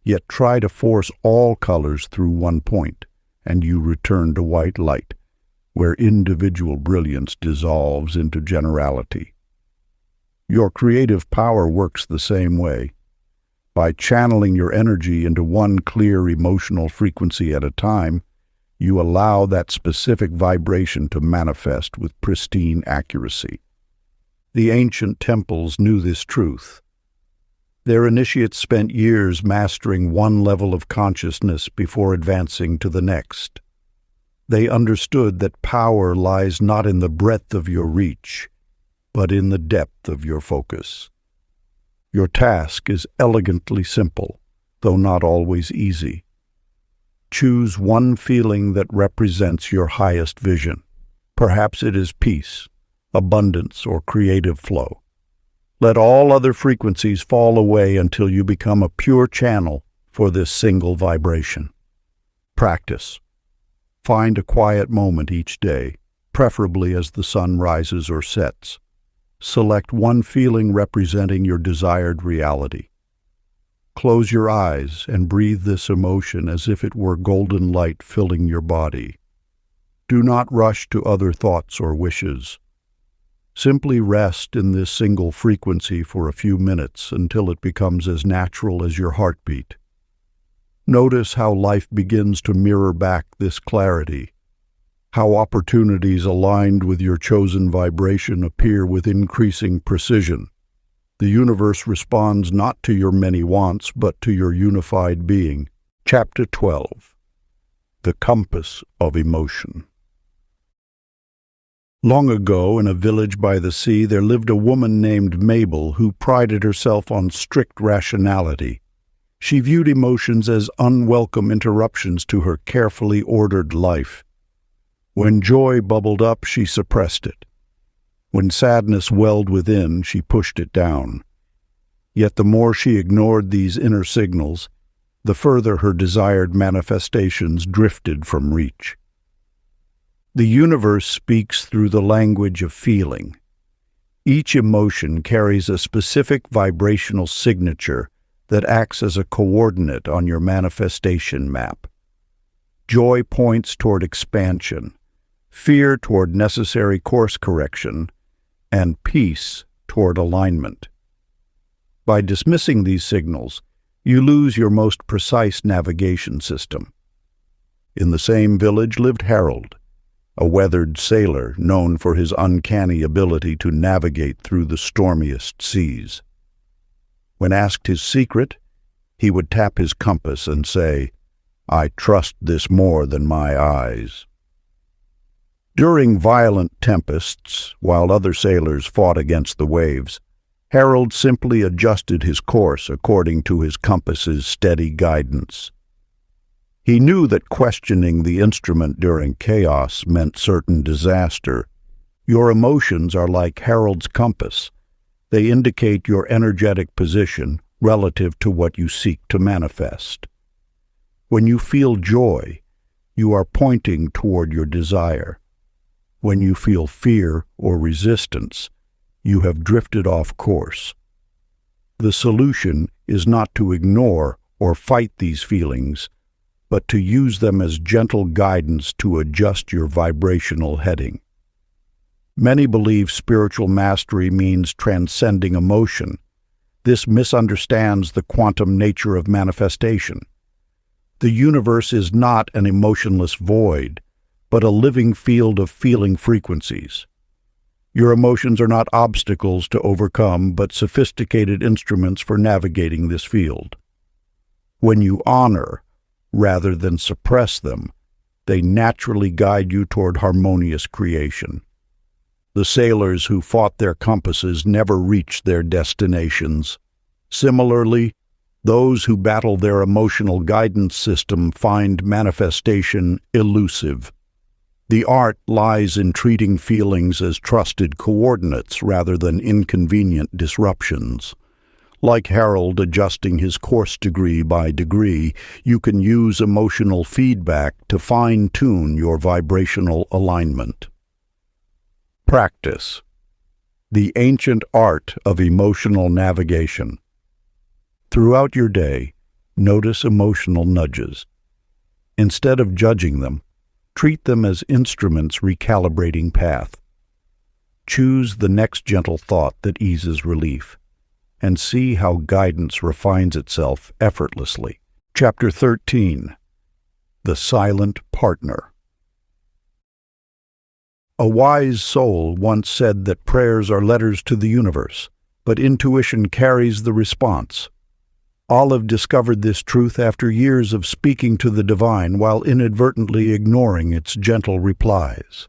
Yet try to force all colors through one point, and you return to white light, where individual brilliance dissolves into generality. Your creative power works the same way. By channeling your energy into one clear emotional frequency at a time, you allow that specific vibration to manifest with pristine accuracy. The ancient temples knew this truth. Their initiates spent years mastering one level of consciousness before advancing to the next. They understood that power lies not in the breadth of your reach, but in the depth of your focus. Your task is elegantly simple, though not always easy. Choose one feeling that represents your highest vision. Perhaps it is peace, abundance, or creative flow. Let all other frequencies fall away until you become a pure channel for this single vibration. Practice. Find a quiet moment each day, preferably as the sun rises or sets. Select one feeling representing your desired reality. Close your eyes and breathe this emotion as if it were golden light filling your body. Do not rush to other thoughts or wishes. Simply rest in this single frequency for a few minutes until it becomes as natural as your heartbeat. Notice how life begins to mirror back this clarity, how opportunities aligned with your chosen vibration appear with increasing precision. The universe responds not to your many wants, but to your unified being. Chapter 12. The Compass of Emotion. Long ago, in a village by the sea, there lived a woman named Mabel who prided herself on strict rationality. She viewed emotions as unwelcome interruptions to her carefully ordered life. When joy bubbled up, she suppressed it. When sadness welled within, she pushed it down. Yet the more she ignored these inner signals, the further her desired manifestations drifted from reach. The universe speaks through the language of feeling. Each emotion carries a specific vibrational signature that acts as a coordinate on your manifestation map. Joy points toward expansion, fear toward necessary course correction, and peace toward alignment. By dismissing these signals, you lose your most precise navigation system. In the same village lived Harold, a weathered sailor known for his uncanny ability to navigate through the stormiest seas. When asked his secret, he would tap his compass and say, "I trust this more than my eyes." During violent tempests, while other sailors fought against the waves, Harold simply adjusted his course according to his compass's steady guidance. He knew that questioning the instrument during chaos meant certain disaster. Your emotions are like Harold's compass. They indicate your energetic position relative to what you seek to manifest. When you feel joy, you are pointing toward your desire. When you feel fear or resistance, you have drifted off course. The solution is not to ignore or fight these feelings, but to use them as gentle guidance to adjust your vibrational heading. Many believe spiritual mastery means transcending emotion. This misunderstands the quantum nature of manifestation. The universe is not an emotionless void, but a living field of feeling frequencies. Your emotions are not obstacles to overcome, but sophisticated instruments for navigating this field. When you honor, rather than suppress them, they naturally guide you toward harmonious creation. The sailors who fought their compasses never reached their destinations. Similarly, those who battle their emotional guidance system find manifestation elusive. The art lies in treating feelings as trusted coordinates rather than inconvenient disruptions. Like Harold adjusting his course degree by degree, you can use emotional feedback to fine-tune your vibrational alignment. Practice. The ancient art of emotional navigation. Throughout your day, notice emotional nudges. Instead of judging them, treat them as instruments recalibrating path. Choose the next gentle thought that eases relief, and see how guidance refines itself effortlessly. Chapter 13. The Silent Partner. A wise soul once said that prayers are letters to the universe, but intuition carries the response. Olive discovered this truth after years of speaking to the divine while inadvertently ignoring its gentle replies.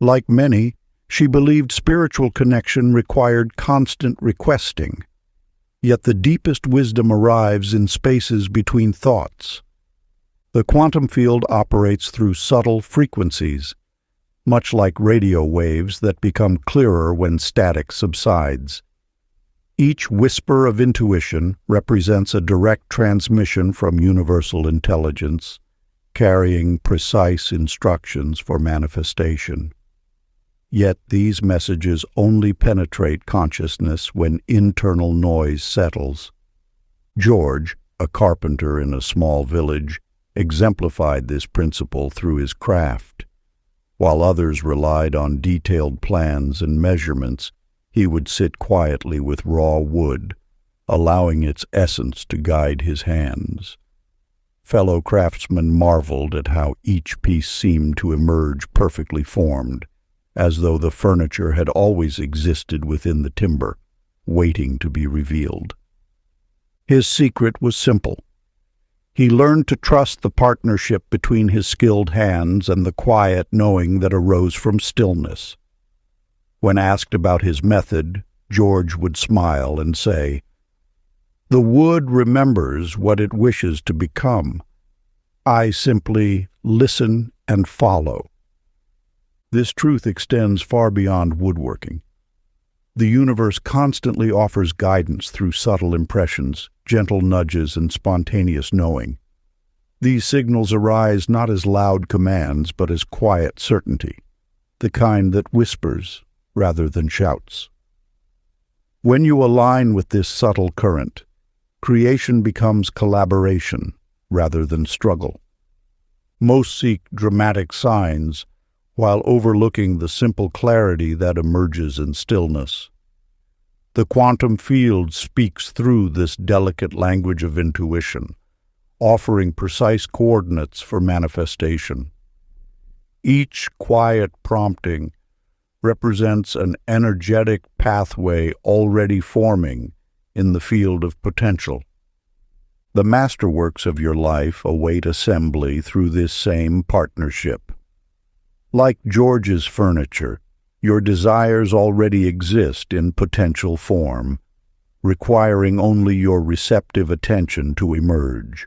Like many, she believed spiritual connection required constant requesting. Yet the deepest wisdom arrives in spaces between thoughts. The quantum field operates through subtle frequencies, much like radio waves that become clearer when static subsides. Each whisper of intuition represents a direct transmission from universal intelligence, carrying precise instructions for manifestation. Yet these messages only penetrate consciousness when internal noise settles. George, a carpenter in a small village, exemplified this principle through his craft. While others relied on detailed plans and measurements, he would sit quietly with raw wood, allowing its essence to guide his hands. Fellow craftsmen marveled at how each piece seemed to emerge perfectly formed, as though the furniture had always existed within the timber, waiting to be revealed. His secret was simple. He learned to trust the partnership between his skilled hands and the quiet knowing that arose from stillness. When asked about his method, George would smile and say, The wood remembers what it wishes to become. I simply listen and follow. This truth extends far beyond woodworking. The universe constantly offers guidance through subtle impressions, gentle nudges, and spontaneous knowing. These signals arise not as loud commands, but as quiet certainty, the kind that whispers rather than shouts. When you align with this subtle current, creation becomes collaboration rather than struggle. Most seek dramatic signs, while overlooking the simple clarity that emerges in stillness. The quantum field speaks through this delicate language of intuition, offering precise coordinates for manifestation. Each quiet prompting represents an energetic pathway already forming in the field of potential. The masterworks of your life await assembly through this same partnership. Like George's furniture, your desires already exist in potential form, requiring only your receptive attention to emerge.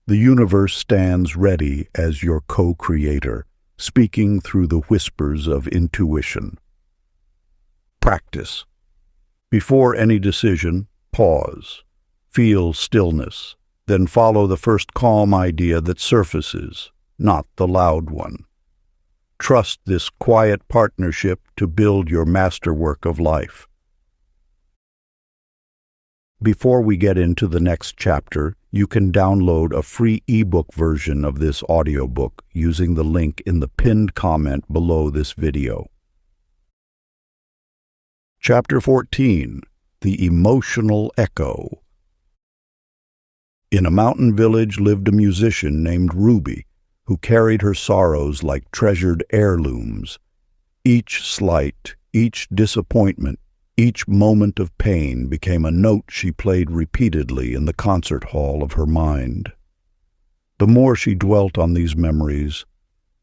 The universe stands ready as your co-creator, speaking through the whispers of intuition. Practice. Before any decision, pause. Feel stillness, then follow the first calm idea that surfaces, not the loud one. Trust this quiet partnership to build your masterwork of life. Before we get into the next chapter, you can download a free ebook version of this audiobook using the link in the pinned comment below this video. Chapter 14. The Emotional Echo. In a mountain village lived a musician named Ruby, who carried her sorrows like treasured heirlooms. Each slight, each disappointment, each moment of pain became a note she played repeatedly in the concert hall of her mind. The more she dwelt on these memories,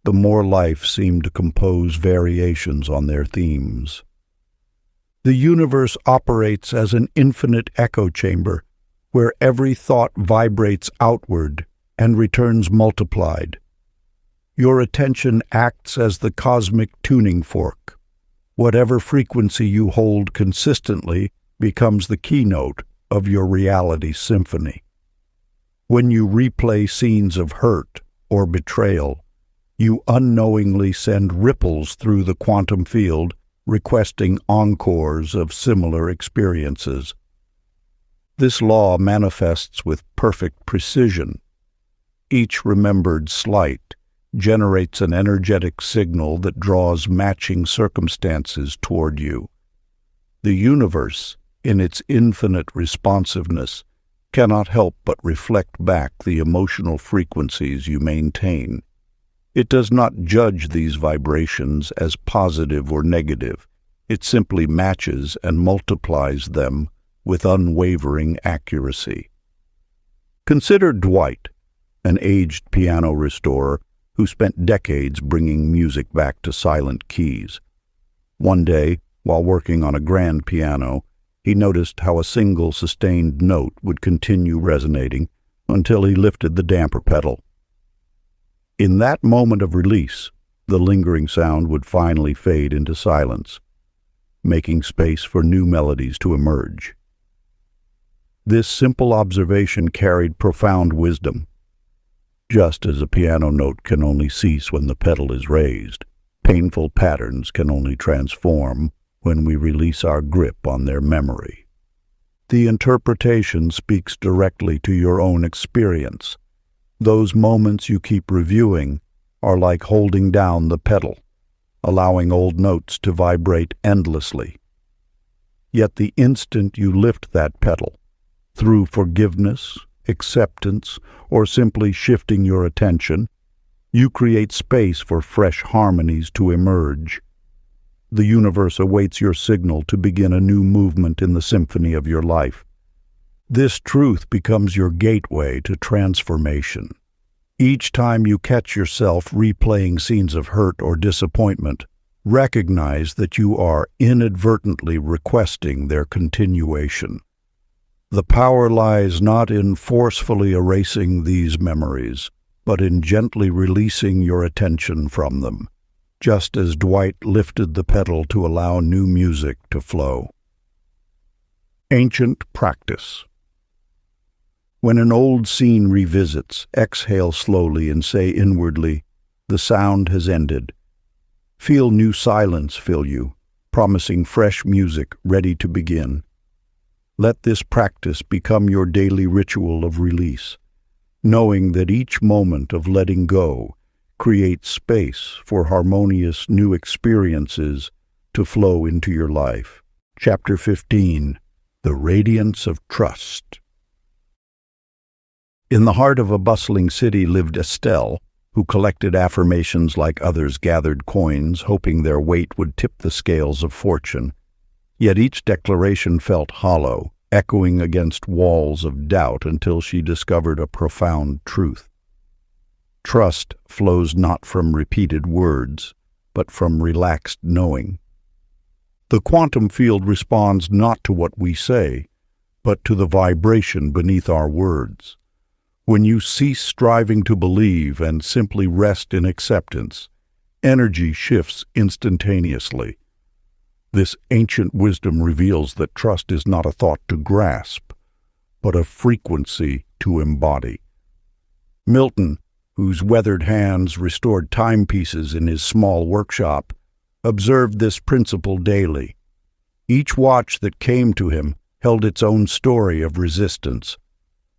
the more life seemed to compose variations on their themes. The universe operates as an infinite echo chamber, where every thought vibrates outward and returns multiplied. Your attention acts as the cosmic tuning fork. Whatever frequency you hold consistently becomes the keynote of your reality symphony. When you replay scenes of hurt or betrayal, you unknowingly send ripples through the quantum field, requesting encores of similar experiences. This law manifests with perfect precision. Each remembered slight generates an energetic signal that draws matching circumstances toward you. The universe, in its infinite responsiveness, cannot help but reflect back the emotional frequencies you maintain. It does not judge these vibrations as positive or negative. It simply matches and multiplies them with unwavering accuracy. Consider Dwight, an aged piano restorer who spent decades bringing music back to silent keys. One day, while working on a grand piano, he noticed how a single sustained note would continue resonating until he lifted the damper pedal. In that moment of release, the lingering sound would finally fade into silence, making space for new melodies to emerge. This simple observation carried profound wisdom. Just as a piano note can only cease when the pedal is raised, painful patterns can only transform when we release our grip on their memory. The interpretation speaks directly to your own experience. Those moments you keep reviewing are like holding down the pedal, allowing old notes to vibrate endlessly. Yet the instant you lift that pedal, through forgiveness, acceptance, or simply shifting your attention, you create space for fresh harmonies to emerge. The universe awaits your signal to begin a new movement in the symphony of your life. This truth becomes your gateway to transformation. Each time you catch yourself replaying scenes of hurt or disappointment, recognize that you are inadvertently requesting their continuation. The power lies not in forcefully erasing these memories, but in gently releasing your attention from them, just as Dwight lifted the pedal to allow new music to flow. Ancient practice. When an old scene revisits, exhale slowly and say inwardly, "The sound has ended." Feel new silence fill you, promising fresh music ready to begin. Let this practice become your daily ritual of release, knowing that each moment of letting go creates space for harmonious new experiences to flow into your life. Chapter 15. The Radiance of Trust. In the heart of a bustling city lived Estelle, who collected affirmations like others gathered coins, hoping their weight would tip the scales of fortune. Yet each declaration felt hollow, echoing against walls of doubt until she discovered a profound truth. Trust flows not from repeated words, but from relaxed knowing. The quantum field responds not to what we say, but to the vibration beneath our words. When you cease striving to believe and simply rest in acceptance, energy shifts instantaneously. This ancient wisdom reveals that trust is not a thought to grasp, but a frequency to embody. Milton, whose weathered hands restored timepieces in his small workshop, observed this principle daily. Each watch that came to him held its own story of resistance.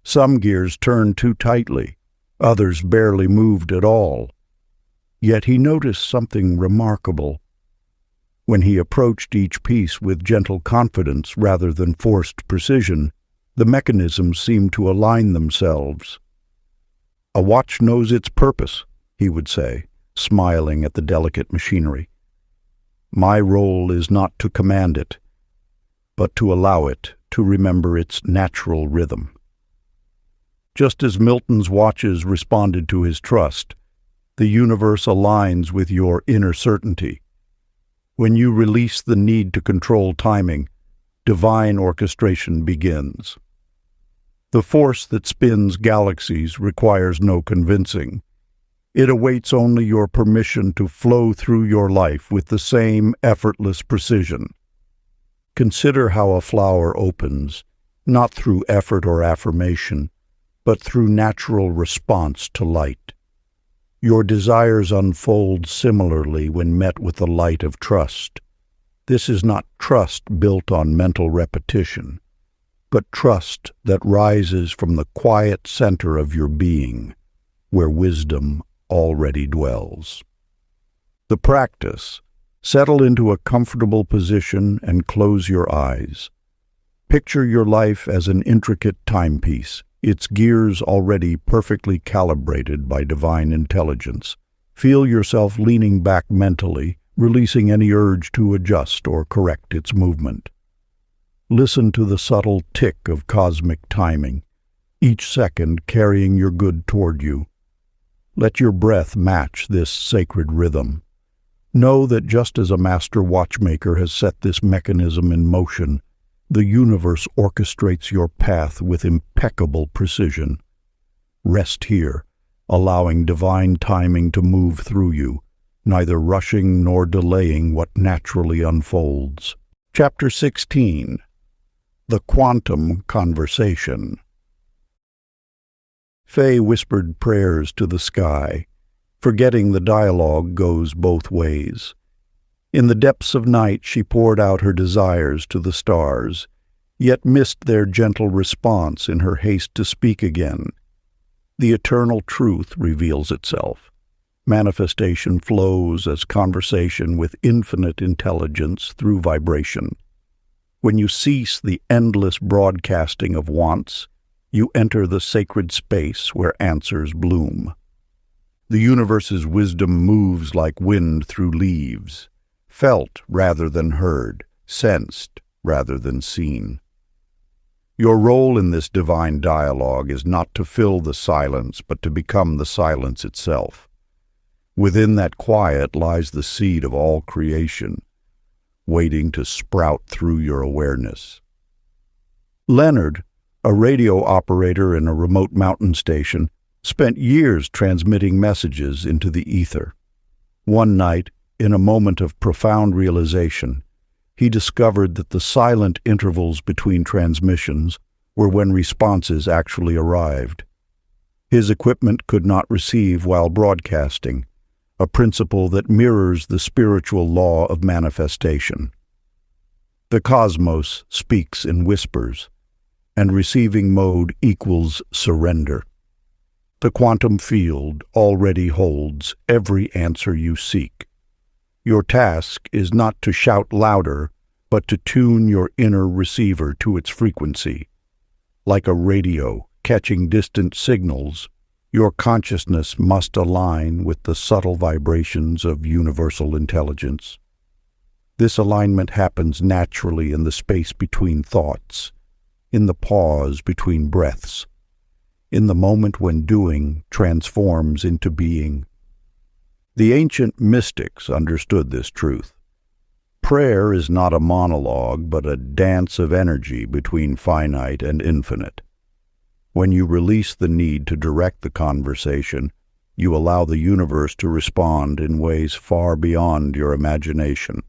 Some gears turned too tightly, others barely moved at all. Yet he noticed something remarkable. When he approached each piece with gentle confidence rather than forced precision, the mechanisms seemed to align themselves. "A watch knows its purpose," he would say, smiling at the delicate machinery. "My role is not to command it, but to allow it to remember its natural rhythm." Just as Milton's watches responded to his trust, the universe aligns with your inner certainty. When you release the need to control timing, divine orchestration begins. The force that spins galaxies requires no convincing. It awaits only your permission to flow through your life with the same effortless precision. Consider how a flower opens, not through effort or affirmation, but through natural response to light. Your desires unfold similarly when met with the light of trust. This is not trust built on mental repetition, but trust that rises from the quiet center of your being, where wisdom already dwells. The practice: settle into a comfortable position and close your eyes. Picture your life as an intricate timepiece, its gears already perfectly calibrated by divine intelligence. Feel yourself leaning back mentally, releasing any urge to adjust or correct its movement. Listen to the subtle tick of cosmic timing, each second carrying your good toward you. Let your breath match this sacred rhythm. Know that just as a master watchmaker has set this mechanism in motion, the universe orchestrates your path with impeccable precision. Rest here, allowing divine timing to move through you, neither rushing nor delaying what naturally unfolds. Chapter 16. The Quantum Conversation. Faye whispered prayers to the sky, forgetting the dialogue goes both ways. In the depths of night she poured out her desires to the stars, yet missed their gentle response in her haste to speak again. The eternal truth reveals itself. Manifestation flows as conversation with infinite intelligence through vibration. When you cease the endless broadcasting of wants, you enter the sacred space where answers bloom. The universe's wisdom moves like wind through leaves, felt rather than heard, sensed rather than seen. Your role in this divine dialogue is not to fill the silence, but to become the silence itself. Within that quiet lies the seed of all creation, waiting to sprout through your awareness. Leonard, a radio operator in a remote mountain station, spent years transmitting messages into the ether. One night, in a moment of profound realization, he discovered that the silent intervals between transmissions were when responses actually arrived. His equipment could not receive while broadcasting, a principle that mirrors the spiritual law of manifestation. The cosmos speaks in whispers, and receiving mode equals surrender. The quantum field already holds every answer you seek. Your task is not to shout louder, but to tune your inner receiver to its frequency. Like a radio catching distant signals, your consciousness must align with the subtle vibrations of universal intelligence. This alignment happens naturally in the space between thoughts, in the pause between breaths, in the moment when doing transforms into being. The ancient mystics understood this truth. Prayer is not a monologue, but a dance of energy between finite and infinite. When you release the need to direct the conversation, you allow the universe to respond in ways far beyond your imagination.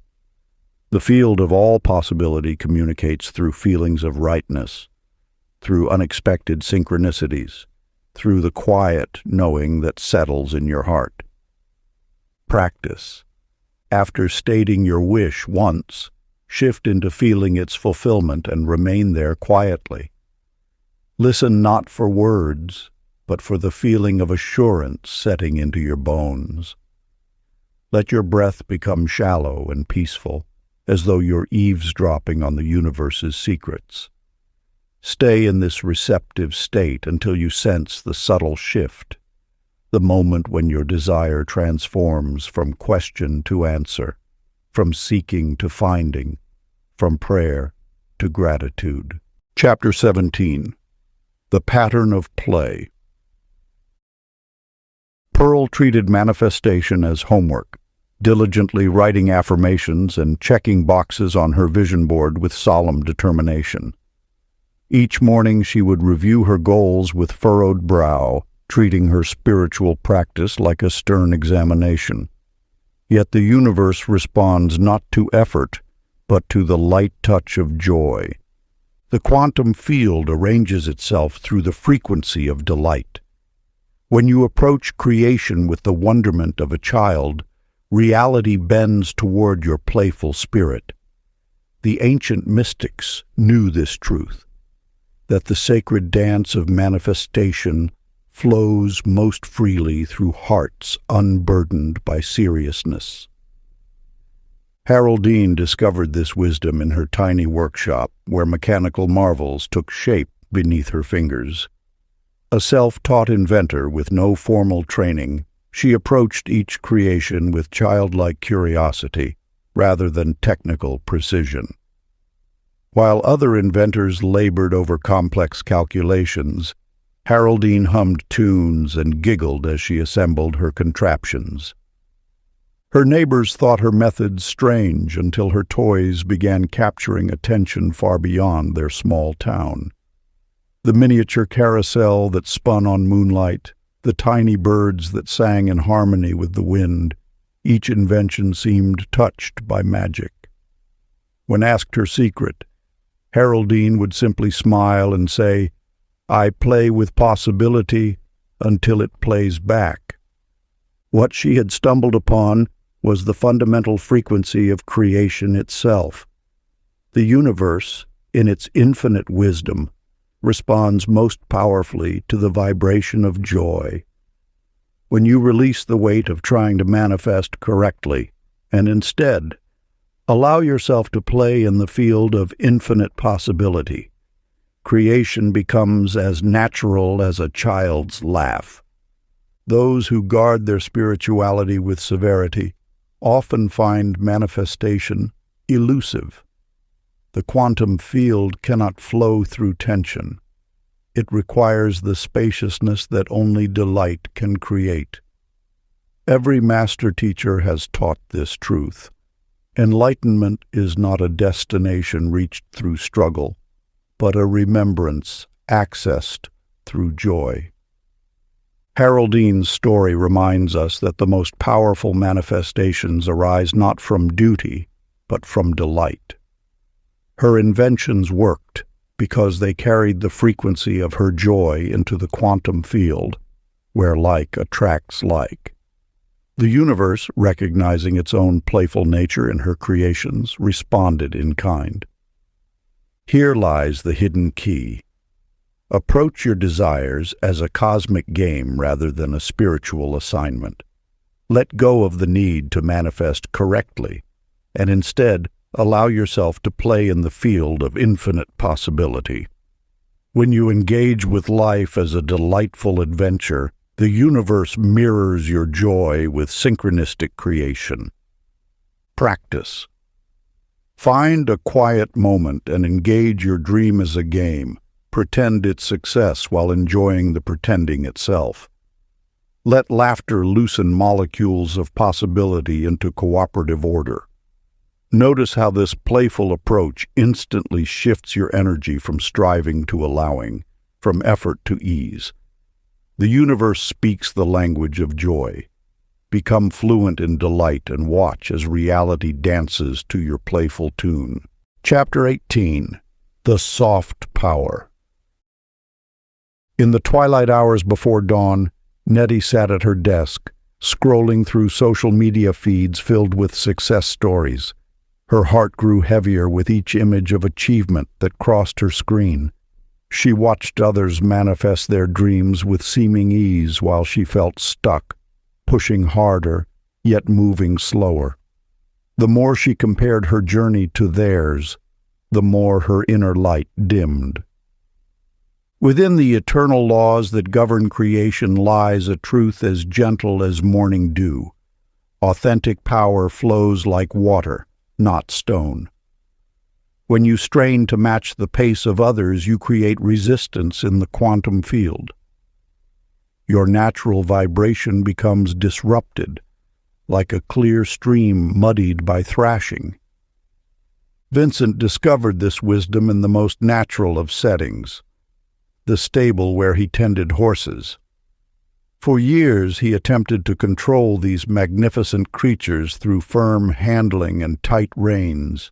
The field of all possibility communicates through feelings of rightness, through unexpected synchronicities, through the quiet knowing that settles in your heart. Practice. After stating your wish once, shift into feeling its fulfillment and remain there quietly. Listen not for words, but for the feeling of assurance setting into your bones. Let your breath become shallow and peaceful, as though you're eavesdropping on the universe's secrets. Stay in this receptive state until you sense the subtle shift, the moment when your desire transforms from question to answer, from seeking to finding, from prayer to gratitude. Chapter 17. The Pattern of Play. Pearl treated manifestation as homework, diligently writing affirmations and checking boxes on her vision board with solemn determination. Each morning she would review her goals with furrowed brow, treating her spiritual practice like a stern examination. Yet the universe responds not to effort, but to the light touch of joy. The quantum field arranges itself through the frequency of delight. When you approach creation with the wonderment of a child, reality bends toward your playful spirit. The ancient mystics knew this truth, that the sacred dance of manifestation flows most freely through hearts unburdened by seriousness. Haroldine discovered this wisdom in her tiny workshop, where mechanical marvels took shape beneath her fingers. A self-taught inventor with no formal training, she approached each creation with childlike curiosity rather than technical precision. While other inventors labored over complex calculations, Haroldine hummed tunes and giggled as she assembled her contraptions. Her neighbors thought her methods strange until her toys began capturing attention far beyond their small town. The miniature carousel that spun on moonlight, the tiny birds that sang in harmony with the wind, each invention seemed touched by magic. When asked her secret, Haroldine would simply smile and say, "I play with possibility until it plays back." What she had stumbled upon was the fundamental frequency of creation itself. The universe, in its infinite wisdom, responds most powerfully to the vibration of joy. When you release the weight of trying to manifest correctly, and instead allow yourself to play in the field of infinite possibility, creation becomes as natural as a child's laugh. Those who guard their spirituality with severity often find manifestation elusive. The quantum field cannot flow through tension. It requires the spaciousness that only delight can create. Every master teacher has taught this truth. Enlightenment is not a destination reached through struggle, but a remembrance accessed through joy. Haroldines' story reminds us that the most powerful manifestations arise not from duty, but from delight. Her inventions worked because they carried the frequency of her joy into the quantum field, where like attracts like. The universe, recognizing its own playful nature in her creations, responded in kind. Here lies the hidden key. Approach your desires as a cosmic game rather than a spiritual assignment. Let go of the need to manifest correctly, and instead allow yourself to play in the field of infinite possibility. When you engage with life as a delightful adventure, the universe mirrors your joy with synchronistic creation. Practice. Find a quiet moment and engage your dream as a game. Pretend its success while enjoying the pretending itself. Let laughter loosen molecules of possibility into cooperative order. Notice how this playful approach instantly shifts your energy from striving to allowing, from effort to ease. The universe speaks the language of joy. Become fluent in delight and watch as reality dances to your playful tune. Chapter 18. The Soft Power. In the twilight hours before dawn, Nettie sat at her desk, scrolling through social media feeds filled with success stories. Her heart grew heavier with each image of achievement that crossed her screen. She watched others manifest their dreams with seeming ease while she felt stuck, pushing harder, yet moving slower. The more she compared her journey to theirs, the more her inner light dimmed. Within the eternal laws that govern creation lies a truth as gentle as morning dew. Authentic power flows like water, not stone. When you strain to match the pace of others, you create resistance in the quantum field. Your natural vibration becomes disrupted, like a clear stream muddied by thrashing. Vincent discovered this wisdom in the most natural of settings, the stable where he tended horses. For years he attempted to control these magnificent creatures through firm handling and tight reins.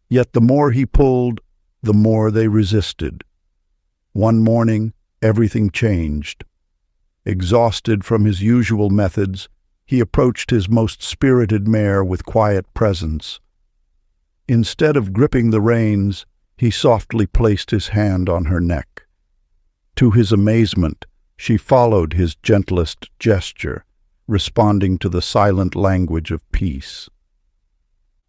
Yet the more he pulled, the more they resisted. One morning, everything changed. Exhausted from his usual methods, he approached his most spirited mare with quiet presence. Instead of gripping the reins, he softly placed his hand on her neck. To his amazement, she followed his gentlest gesture, responding to the silent language of peace.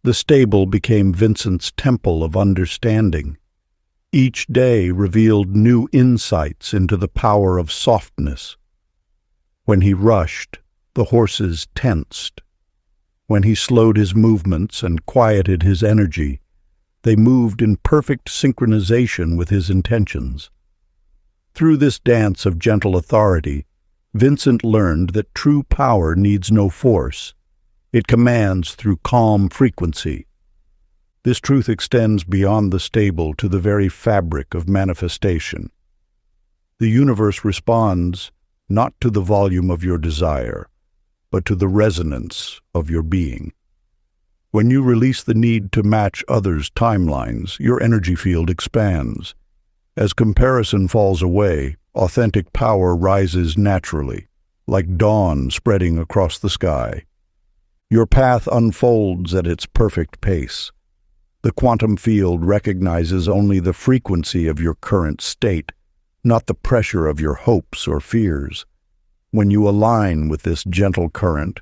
The stable became Vincent's temple of understanding. Each day revealed new insights into the power of softness. When he rushed, the horses tensed. When he slowed his movements and quieted his energy, they moved in perfect synchronization with his intentions. Through this dance of gentle authority, Vincent learned that true power needs no force. It commands through calm frequency. This truth extends beyond the stable to the very fabric of manifestation. The universe responds not to the volume of your desire, but to the resonance of your being. When you release the need to match others' timelines, your energy field expands. As comparison falls away, authentic power rises naturally, like dawn spreading across the sky. Your path unfolds at its perfect pace. The quantum field recognizes only the frequency of your current state, not the pressure of your hopes or fears. When you align with this gentle current,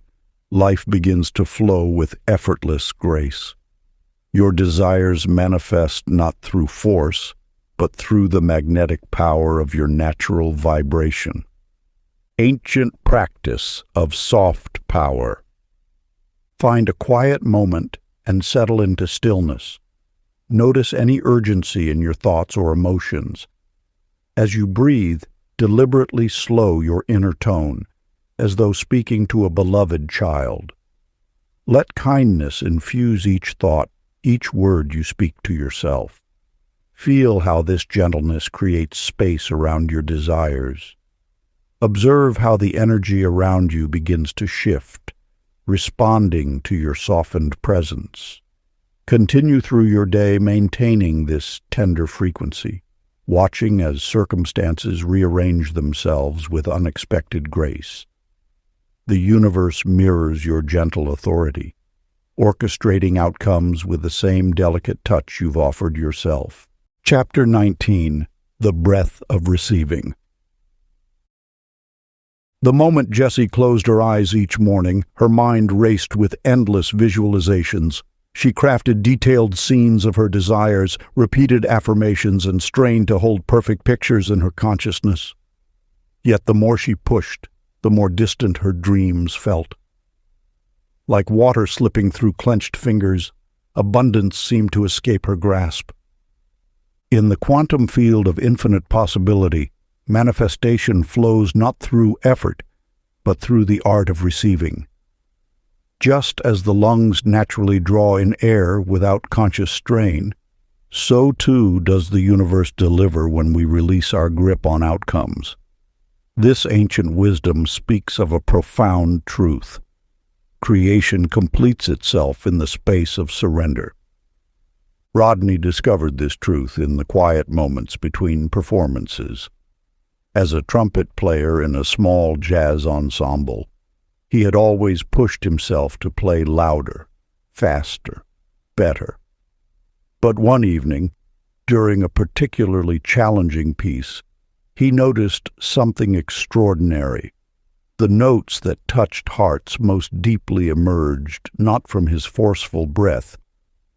life begins to flow with effortless grace. Your desires manifest not through force, but through the magnetic power of your natural vibration. Ancient practice of soft power. Find a quiet moment and settle into stillness. Notice any urgency in your thoughts or emotions. As you breathe, deliberately slow your inner tone, as though speaking to a beloved child. Let kindness infuse each thought, each word you speak to yourself. Feel how this gentleness creates space around your desires. Observe how the energy around you begins to shift, responding to your softened presence. Continue through your day maintaining this tender frequency, watching as circumstances rearrange themselves with unexpected grace. The universe mirrors your gentle authority, orchestrating outcomes with the same delicate touch you've offered yourself. Chapter 19. The Breath of Receiving. The moment Jessie closed her eyes each morning, her mind raced with endless visualizations. She crafted detailed scenes of her desires, repeated affirmations, and strained to hold perfect pictures in her consciousness. Yet the more she pushed, the more distant her dreams felt. Like water slipping through clenched fingers, abundance seemed to escape her grasp. In the quantum field of infinite possibility, manifestation flows not through effort, but through the art of receiving. Just as the lungs naturally draw in air without conscious strain, so too does the universe deliver when we release our grip on outcomes. This ancient wisdom speaks of a profound truth. Creation completes itself in the space of surrender. Rodney discovered this truth in the quiet moments between performances. As a trumpet player in a small jazz ensemble, he had always pushed himself to play louder, faster, better. But one evening, during a particularly challenging piece, he noticed something extraordinary. The notes that touched hearts most deeply emerged not from his forceful breath,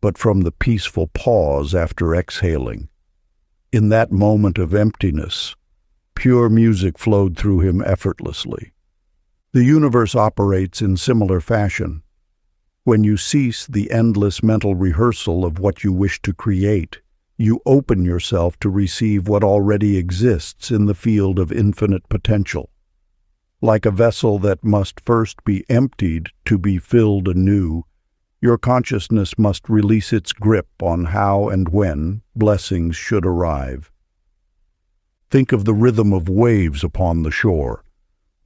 but from the peaceful pause after exhaling. In that moment of emptiness, pure music flowed through him effortlessly. The universe operates in similar fashion. When you cease the endless mental rehearsal of what you wish to create, you open yourself to receive what already exists in the field of infinite potential. Like a vessel that must first be emptied to be filled anew, your consciousness must release its grip on how and when blessings should arrive. Think of the rhythm of waves upon the shore.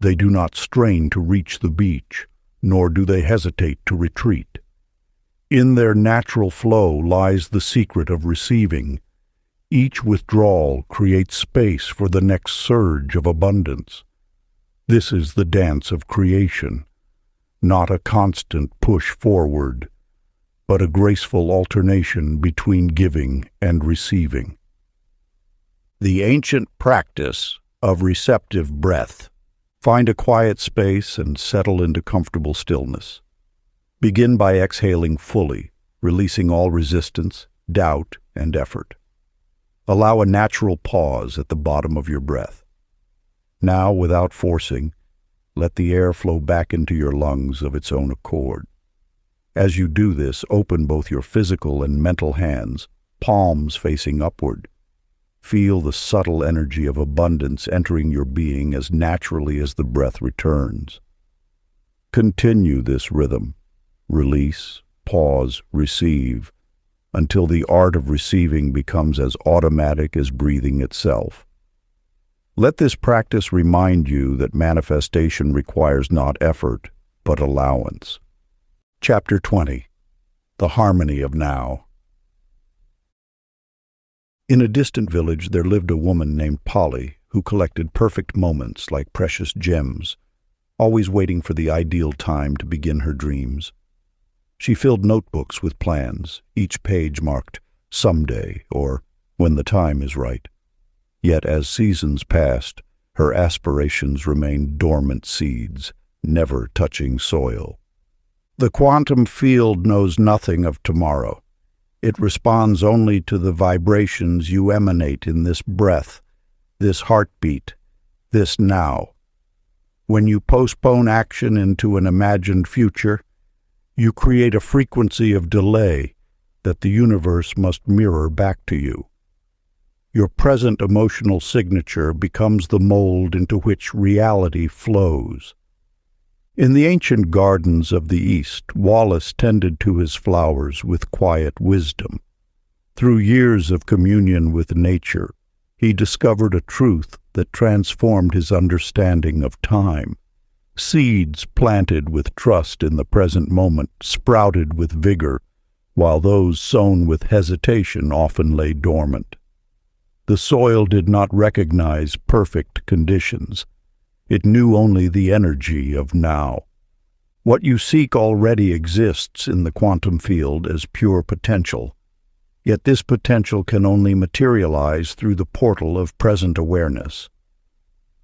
They do not strain to reach the beach, nor do they hesitate to retreat. In their natural flow lies the secret of receiving. Each withdrawal creates space for the next surge of abundance. This is the dance of creation, not a constant push forward, but a graceful alternation between giving and receiving. The ancient practice of receptive breath. Find a quiet space and settle into comfortable stillness. Begin by exhaling fully, releasing all resistance, doubt, and effort. Allow a natural pause at the bottom of your breath. Now, without forcing, let the air flow back into your lungs of its own accord. As you do this, open both your physical and mental hands, palms facing upward. Feel the subtle energy of abundance entering your being as naturally as the breath returns. Continue this rhythm. Release, pause, receive, until the art of receiving becomes as automatic as breathing itself. Let this practice remind you that manifestation requires not effort, but allowance. Chapter 20. The Harmony of Now. In a distant village there lived a woman named Polly who collected perfect moments like precious gems, always waiting for the ideal time to begin her dreams. She filled notebooks with plans, each page marked "someday" or "when the time is right." Yet as seasons passed, her aspirations remained dormant seeds, never touching soil. The quantum field knows nothing of tomorrow. It responds only to the vibrations you emanate in this breath, this heartbeat, this now. When you postpone action into an imagined future, you create a frequency of delay that the universe must mirror back to you. Your present emotional signature becomes the mold into which reality flows. In the ancient gardens of the East, Wallace tended to his flowers with quiet wisdom. Through years of communion with nature, he discovered a truth that transformed his understanding of time. Seeds planted with trust in the present moment sprouted with vigor, while those sown with hesitation often lay dormant. The soil did not recognize perfect conditions. It knew only the energy of now. What you seek already exists in the quantum field as pure potential. Yet this potential can only materialize through the portal of present awareness.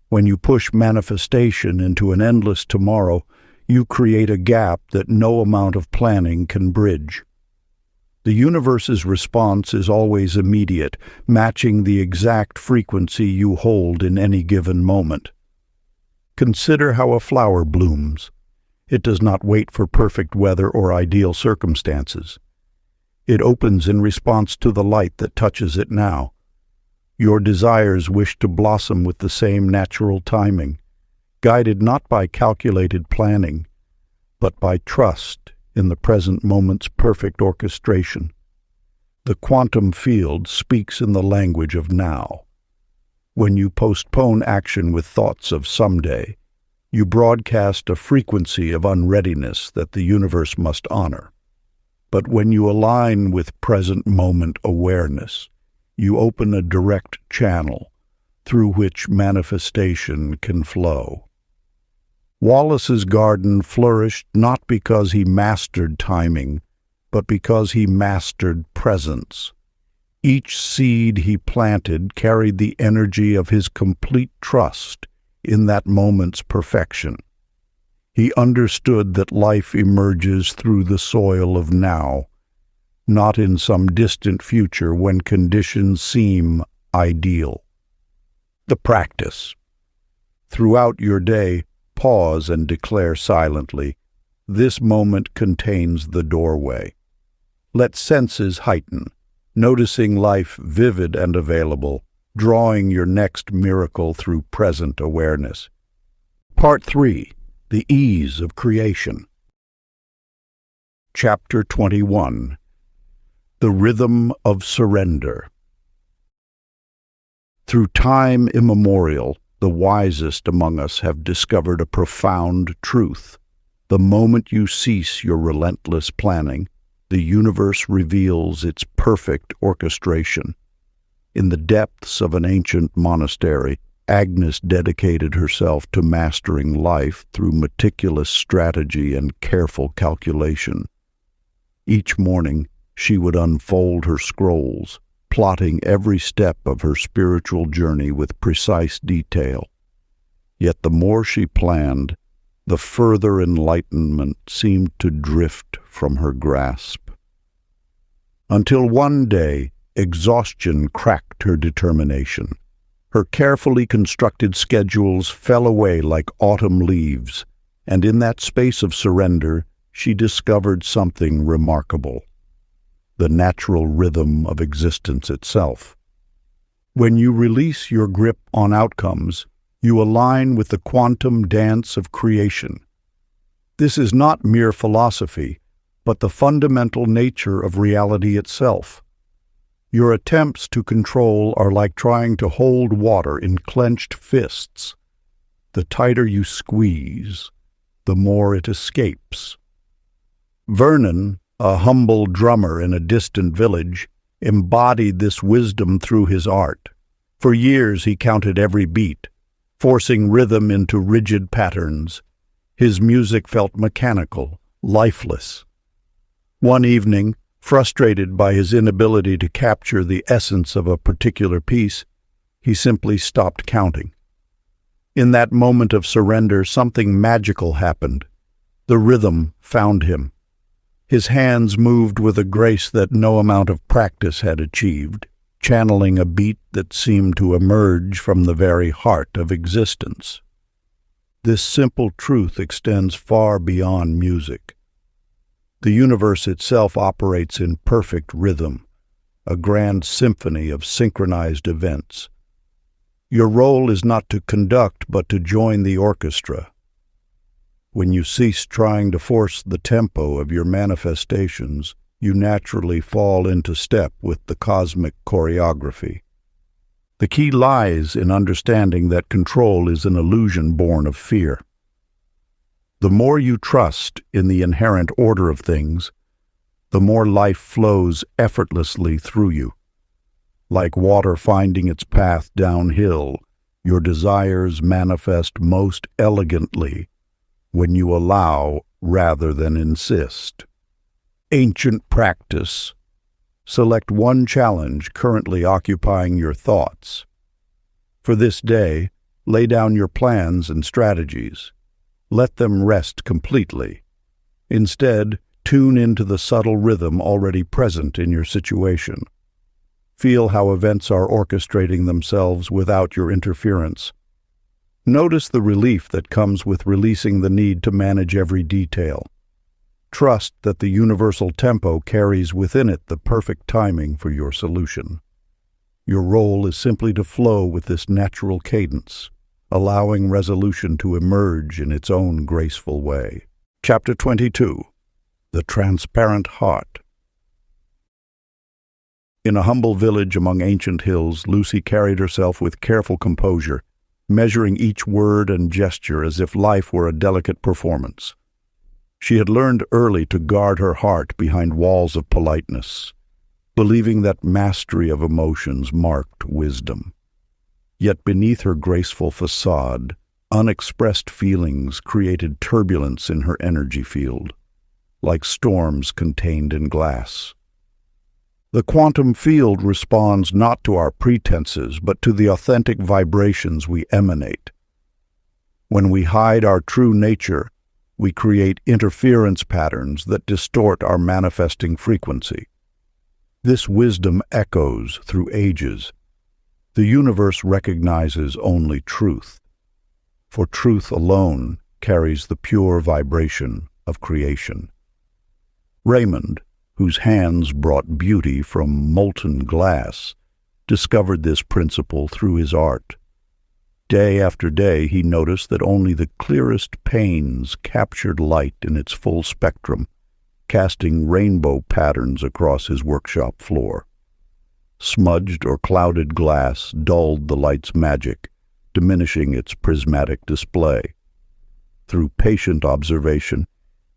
When you push manifestation into an endless tomorrow, you create a gap that no amount of planning can bridge. The universe's response is always immediate, matching the exact frequency you hold in any given moment. Consider how a flower blooms. It does not wait for perfect weather or ideal circumstances. It opens in response to the light that touches it now. Your desires wish to blossom with the same natural timing, guided not by calculated planning, but by trust in the present moment's perfect orchestration. The quantum field speaks in the language of now. When you postpone action with thoughts of someday, you broadcast a frequency of unreadiness that the universe must honor. But when you align with present moment awareness, you open a direct channel through which manifestation can flow. Wallace's garden flourished not because he mastered timing, but because he mastered presence. Each seed he planted carried the energy of his complete trust in that moment's perfection. He understood that life emerges through the soil of now, not in some distant future when conditions seem ideal. The practice. Throughout your day, pause and declare silently, "This moment contains the doorway." Let senses heighten, noticing life vivid and available, drawing your next miracle through present awareness. Part 3. The Ease of Creation. Chapter 21. The Rhythm of Surrender. Through time immemorial, the wisest among us have discovered a profound truth. The moment you cease your relentless planning, the universe reveals its perfect orchestration. In the depths of an ancient monastery, Agnes dedicated herself to mastering life through meticulous strategy and careful calculation. Each morning, she would unfold her scrolls, plotting every step of her spiritual journey with precise detail. Yet the more she planned, the further enlightenment seemed to drift from her grasp. Until one day, exhaustion cracked her determination. Her carefully constructed schedules fell away like autumn leaves, and in that space of surrender, she discovered something remarkable: the natural rhythm of existence itself. When you release your grip on outcomes, you align with the quantum dance of creation. This is not mere philosophy, but the fundamental nature of reality itself. Your attempts to control are like trying to hold water in clenched fists. The tighter you squeeze, the more it escapes. Vernon, a humble drummer in a distant village, embodied this wisdom through his art. For years he counted every beat, forcing rhythm into rigid patterns. His music felt mechanical, lifeless. One evening, frustrated by his inability to capture the essence of a particular piece, he simply stopped counting. In that moment of surrender, something magical happened. The rhythm found him. His hands moved with a grace that no amount of practice had achieved, channeling a beat that seemed to emerge from the very heart of existence. This simple truth extends far beyond music. The universe itself operates in perfect rhythm, a grand symphony of synchronized events. Your role is not to conduct, but to join the orchestra. When you cease trying to force the tempo of your manifestations, you naturally fall into step with the cosmic choreography. The key lies in understanding that control is an illusion born of fear. The more you trust in the inherent order of things, the more life flows effortlessly through you. Like water finding its path downhill, your desires manifest most elegantly when you allow rather than insist. Ancient practice. Select one challenge currently occupying your thoughts. For this day, lay down your plans and strategies. Let them rest completely. Instead, tune into the subtle rhythm already present in your situation. Feel how events are orchestrating themselves without your interference. Notice the relief that comes with releasing the need to manage every detail. Trust that the universal tempo carries within it the perfect timing for your solution. Your role is simply to flow with this natural cadence, allowing resolution to emerge in its own graceful way. Chapter 22. The Transparent Heart. In a humble village among ancient hills, Lucy carried herself with careful composure, measuring each word and gesture as if life were a delicate performance. She had learned early to guard her heart behind walls of politeness, believing that mastery of emotions marked wisdom. Yet beneath her graceful facade, unexpressed feelings created turbulence in her energy field, like storms contained in glass. The quantum field responds not to our pretenses, but to the authentic vibrations we emanate. When we hide our true nature, we create interference patterns that distort our manifesting frequency. This wisdom echoes through ages. The universe recognizes only truth, for truth alone carries the pure vibration of creation. Raymond, whose hands brought beauty from molten glass, discovered this principle through his art. Day after day, he noticed that only the clearest panes captured light in its full spectrum, casting rainbow patterns across his workshop floor. Smudged or clouded glass dulled the light's magic, diminishing its prismatic display. Through patient observation,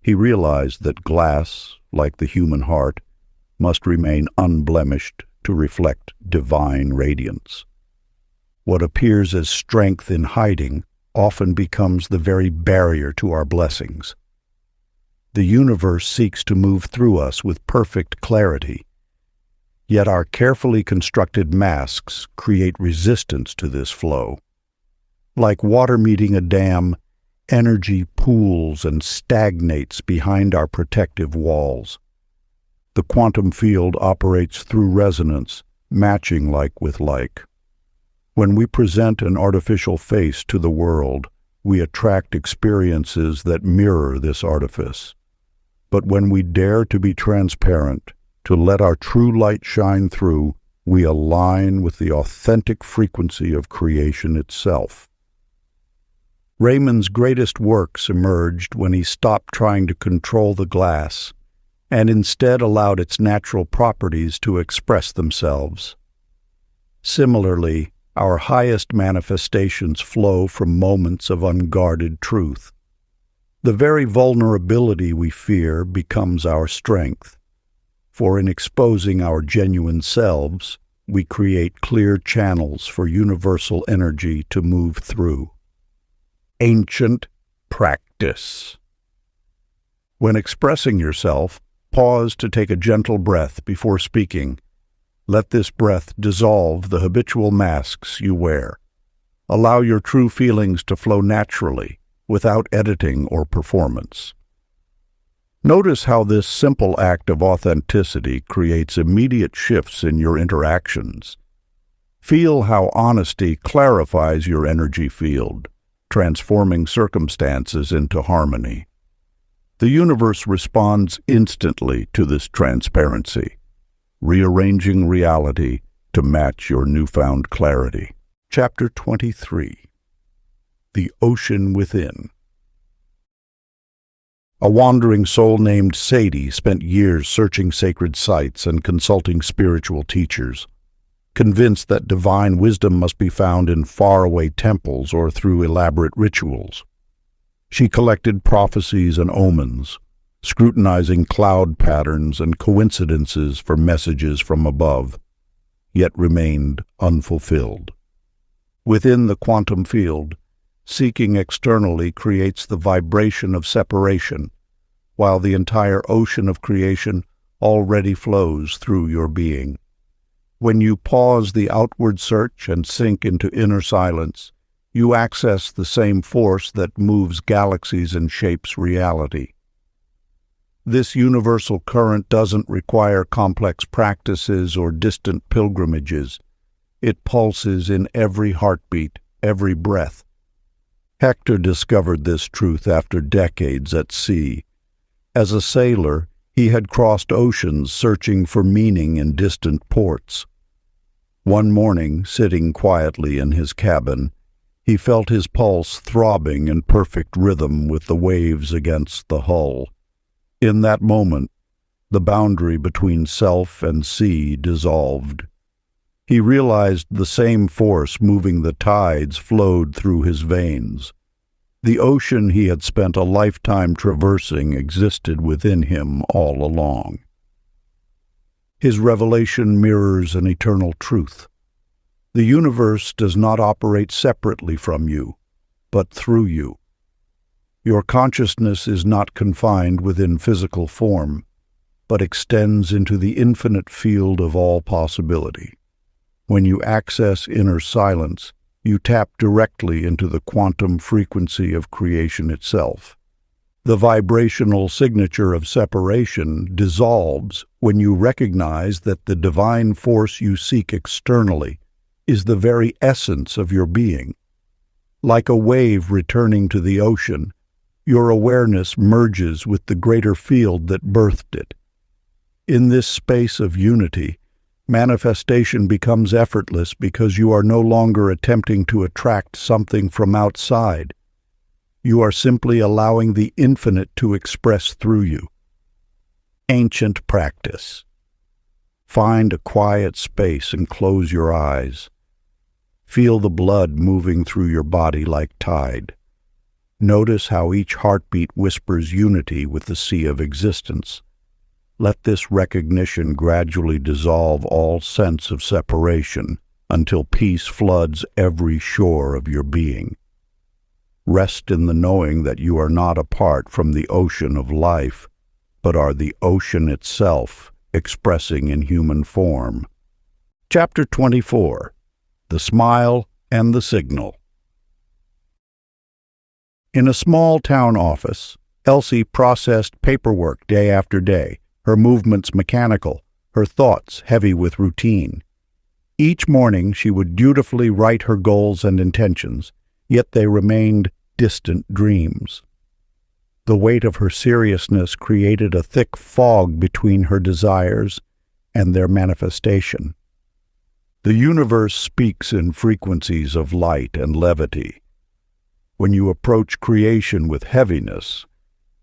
he realized that glass, like the human heart, must remain unblemished to reflect divine radiance. What appears as strength in hiding often becomes the very barrier to our blessings. The universe seeks to move through us with perfect clarity, yet our carefully constructed masks create resistance to this flow. Like water meeting a dam, energy pools and stagnates behind our protective walls. The quantum field operates through resonance, matching like with like. When we present an artificial face to the world, we attract experiences that mirror this artifice. But when we dare to be transparent, to let our true light shine through, we align with the authentic frequency of creation itself. Raymond's greatest works emerged when he stopped trying to control the glass and instead allowed its natural properties to express themselves. Similarly, our highest manifestations flow from moments of unguarded truth. The very vulnerability we fear becomes our strength, for in exposing our genuine selves, we create clear channels for universal energy to move through. Ancient practice. When expressing yourself, pause to take a gentle breath before speaking. Let this breath dissolve the habitual masks you wear. Allow your true feelings to flow naturally, without editing or performance. Notice how this simple act of authenticity creates immediate shifts in your interactions. Feel how honesty clarifies your energy field, transforming circumstances into harmony. The universe responds instantly to this transparency, rearranging reality to match your newfound clarity. Chapter 23. The Ocean Within. A wandering soul named Sadie spent years searching sacred sites and consulting spiritual teachers, convinced that divine wisdom must be found in faraway temples or through elaborate rituals. She collected prophecies and omens, scrutinizing cloud patterns and coincidences for messages from above, yet remained unfulfilled. Within the quantum field, seeking externally creates the vibration of separation, while the entire ocean of creation already flows through your being. When you pause the outward search and sink into inner silence, you access the same force that moves galaxies and shapes reality. This universal current doesn't require complex practices or distant pilgrimages. It pulses in every heartbeat, every breath. Hector discovered this truth after decades at sea. As a sailor, he had crossed oceans searching for meaning in distant ports. One morning, sitting quietly in his cabin, he felt his pulse throbbing in perfect rhythm with the waves against the hull. In that moment, the boundary between self and sea dissolved. He realized the same force moving the tides flowed through his veins. The ocean he had spent a lifetime traversing existed within him all along. His revelation mirrors an eternal truth. The universe does not operate separately from you, but through you. Your consciousness is not confined within physical form, but extends into the infinite field of all possibility. When you access inner silence, you tap directly into the quantum frequency of creation itself. The vibrational signature of separation dissolves when you recognize that the divine force you seek externally is the very essence of your being. Like a wave returning to the ocean, your awareness merges with the greater field that birthed it. In this space of unity, manifestation becomes effortless because you are no longer attempting to attract something from outside. You are simply allowing the infinite to express through you. Ancient practice. Find a quiet space and close your eyes. Feel the blood moving through your body like tide. Notice how each heartbeat whispers unity with the sea of existence. Let this recognition gradually dissolve all sense of separation until peace floods every shore of your being. Rest in the knowing that you are not apart from the ocean of life, but are the ocean itself expressing in human form. Chapter 24. The Smile and the Signal. In a small town office, Elsie processed paperwork day after day, her movements mechanical, her thoughts heavy with routine. Each morning she would dutifully write her goals and intentions, yet they remained distant dreams. The weight of her seriousness created a thick fog between her desires and their manifestation. The universe speaks in frequencies of light and levity. When you approach creation with heaviness,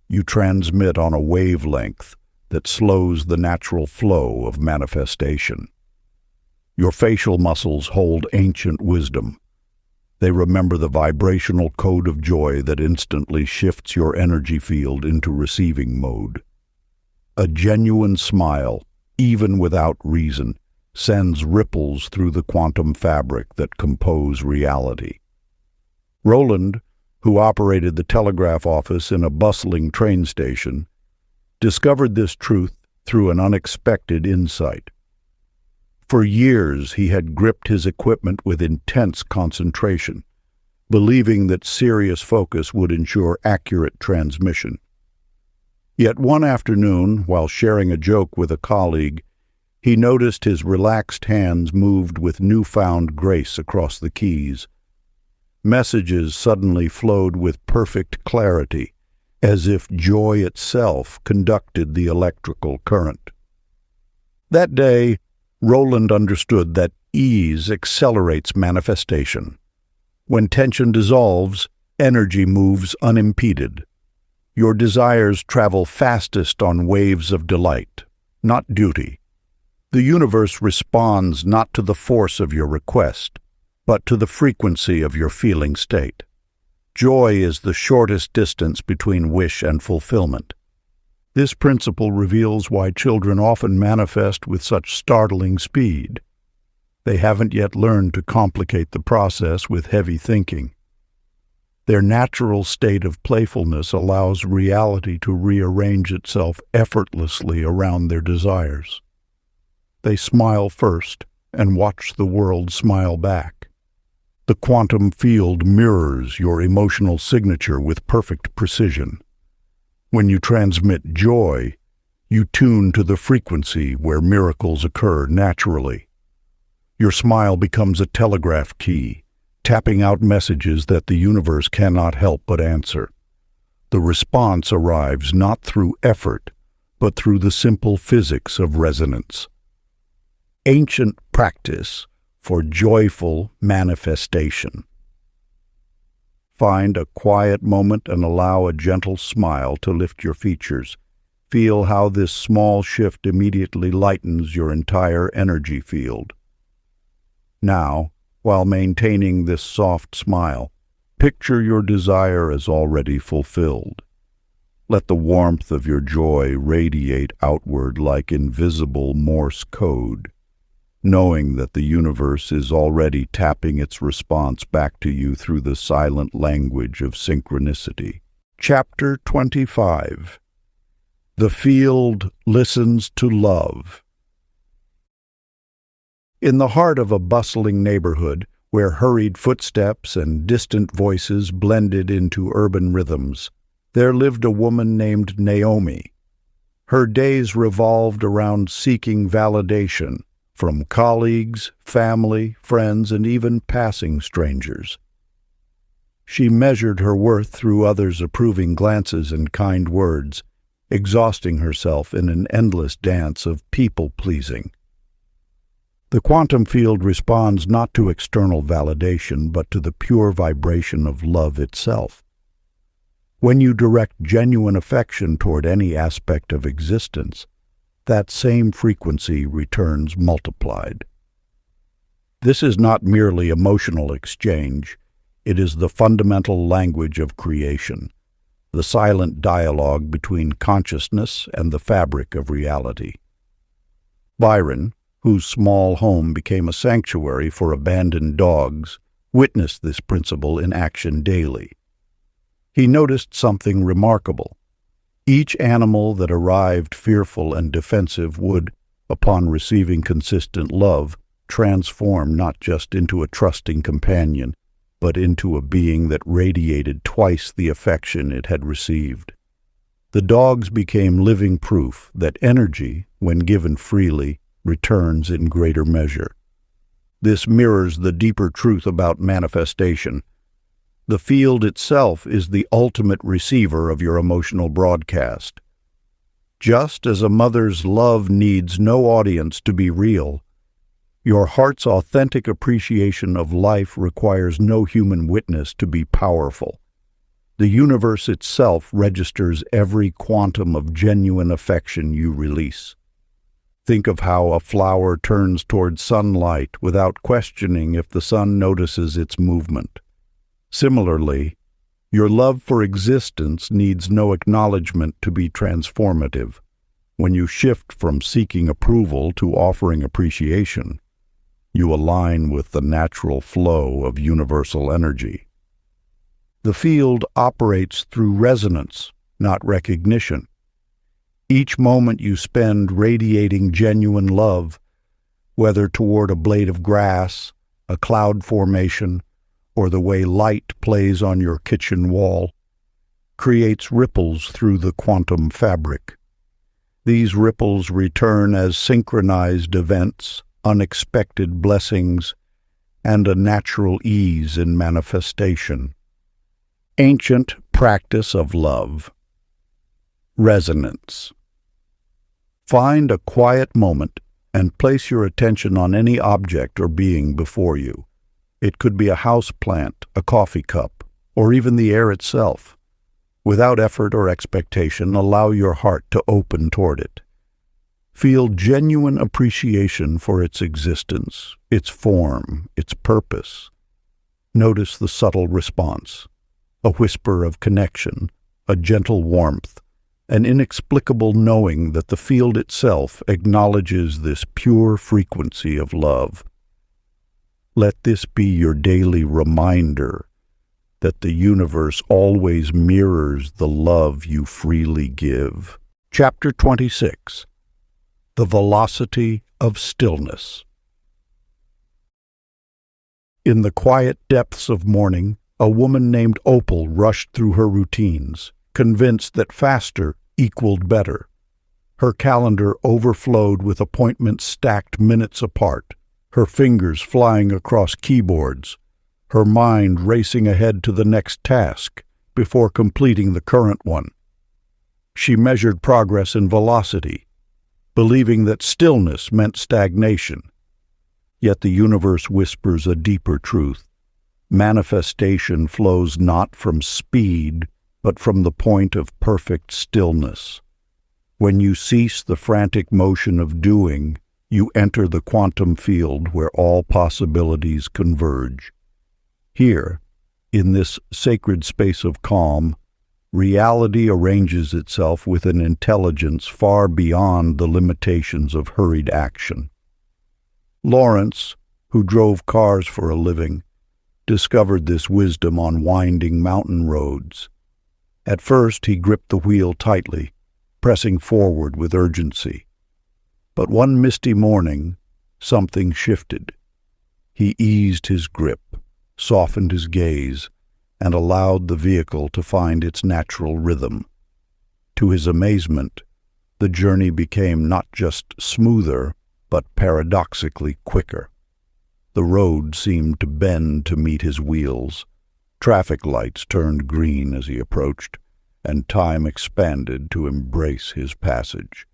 you transmit on a wavelength that slows the natural flow of manifestation. Your facial muscles hold ancient wisdom. They remember the vibrational code of joy that instantly shifts your energy field into receiving mode. A genuine smile, even without reason, sends ripples through the quantum fabric that compose reality. Roland, who operated the telegraph office in a bustling train station, discovered this truth through an unexpected insight. For years he had gripped his equipment with intense concentration, believing that serious focus would ensure accurate transmission. Yet one afternoon, while sharing a joke with a colleague, he noticed his relaxed hands moved with newfound grace across the keys. Messages suddenly flowed with perfect clarity, as if joy itself conducted the electrical current. That day, Roland understood that ease accelerates manifestation. When tension dissolves, energy moves unimpeded. Your desires travel fastest on waves of delight, not duty. The universe responds not to the force of your request, but to the frequency of your feeling state. Joy is the shortest distance between wish and fulfillment. This principle reveals why children often manifest with such startling speed. They haven't yet learned to complicate the process with heavy thinking. Their natural state of playfulness allows reality to rearrange itself effortlessly around their desires. They smile first and watch the world smile back. The quantum field mirrors your emotional signature with perfect precision. When you transmit joy, you tune to the frequency where miracles occur naturally. Your smile becomes a telegraph key, tapping out messages that the universe cannot help but answer. The response arrives not through effort, but through the simple physics of resonance. Ancient practice for joyful manifestation. Find a quiet moment and allow a gentle smile to lift your features. Feel how this small shift immediately lightens your entire energy field. Now, while maintaining this soft smile, picture your desire as already fulfilled. Let the warmth of your joy radiate outward like invisible Morse code, knowing that the universe is already tapping its response back to you through the silent language of synchronicity. Chapter 25. The Field Listens to Love. In the heart of a bustling neighborhood, where hurried footsteps and distant voices blended into urban rhythms, there lived a woman named Naomi. Her days revolved around seeking validation from colleagues, family, friends, and even passing strangers. She measured her worth through others' approving glances and kind words, exhausting herself in an endless dance of people-pleasing. The quantum field responds not to external validation, but to the pure vibration of love itself. When you direct genuine affection toward any aspect of existence, that same frequency returns multiplied. This is not merely emotional exchange, it is the fundamental language of creation, the silent dialogue between consciousness and the fabric of reality. Byron, whose small home became a sanctuary for abandoned dogs, witnessed this principle in action daily. He noticed something remarkable. Each animal that arrived fearful and defensive would, upon receiving consistent love, transform not just into a trusting companion, but into a being that radiated twice the affection it had received. The dogs became living proof that energy, when given freely, returns in greater measure. This mirrors the deeper truth about manifestation. The field itself is the ultimate receiver of your emotional broadcast. Just as a mother's love needs no audience to be real, your heart's authentic appreciation of life requires no human witness to be powerful. The universe itself registers every quantum of genuine affection you release. Think of how a flower turns toward sunlight without questioning if the sun notices its movement. Similarly, your love for existence needs no acknowledgement to be transformative. When you shift from seeking approval to offering appreciation, you align with the natural flow of universal energy. The field operates through resonance, not recognition. Each moment you spend radiating genuine love, whether toward a blade of grass, a cloud formation, or the way light plays on your kitchen wall, creates ripples through the quantum fabric. These ripples return as synchronized events, unexpected blessings, and a natural ease in manifestation. Ancient practice of love. Resonance. Find a quiet moment and place your attention on any object or being before you. It could be a house plant, a coffee cup, or even the air itself. Without effort or expectation, allow your heart to open toward it. Feel genuine appreciation for its existence, its form, its purpose. Notice the subtle response, a whisper of connection, a gentle warmth, an inexplicable knowing that the field itself acknowledges this pure frequency of love. Let this be your daily reminder that the universe always mirrors the love you freely give. Chapter 26. The Velocity of Stillness. In the quiet depths of morning, a woman named Opal rushed through her routines, convinced that faster equaled better. Her calendar overflowed with appointments stacked minutes apart, her fingers flying across keyboards, her mind racing ahead to the next task before completing the current one. She measured progress in velocity, believing that stillness meant stagnation. Yet the universe whispers a deeper truth. Manifestation flows not from speed, but from the point of perfect stillness. When you cease the frantic motion of doing, you enter the quantum field where all possibilities converge. Here, in this sacred space of calm, reality arranges itself with an intelligence far beyond the limitations of hurried action. Lawrence, who drove cars for a living, discovered this wisdom on winding mountain roads. At first he gripped the wheel tightly, pressing forward with urgency. But one misty morning, something shifted. He eased his grip, softened his gaze, and allowed the vehicle to find its natural rhythm. To his amazement, the journey became not just smoother, but paradoxically quicker. The road seemed to bend to meet his wheels. Traffic lights turned green as he approached, and time expanded to embrace his passage.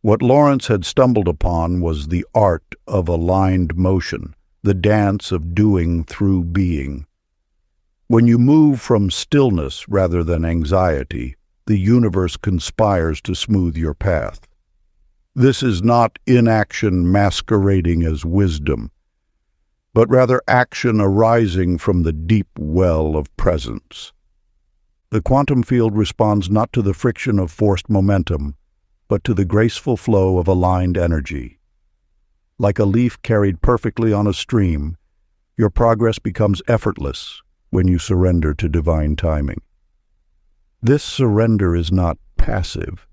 What Lawrence had stumbled upon was the art of aligned motion, the dance of doing through being. When you move from stillness rather than anxiety, the universe conspires to smooth your path. This is not inaction masquerading as wisdom, but rather action arising from the deep well of presence. The quantum field responds not to the friction of forced momentum, but to the graceful flow of aligned energy. Like a leaf carried perfectly on a stream, your progress becomes effortless when you surrender to divine timing. This surrender is not passive.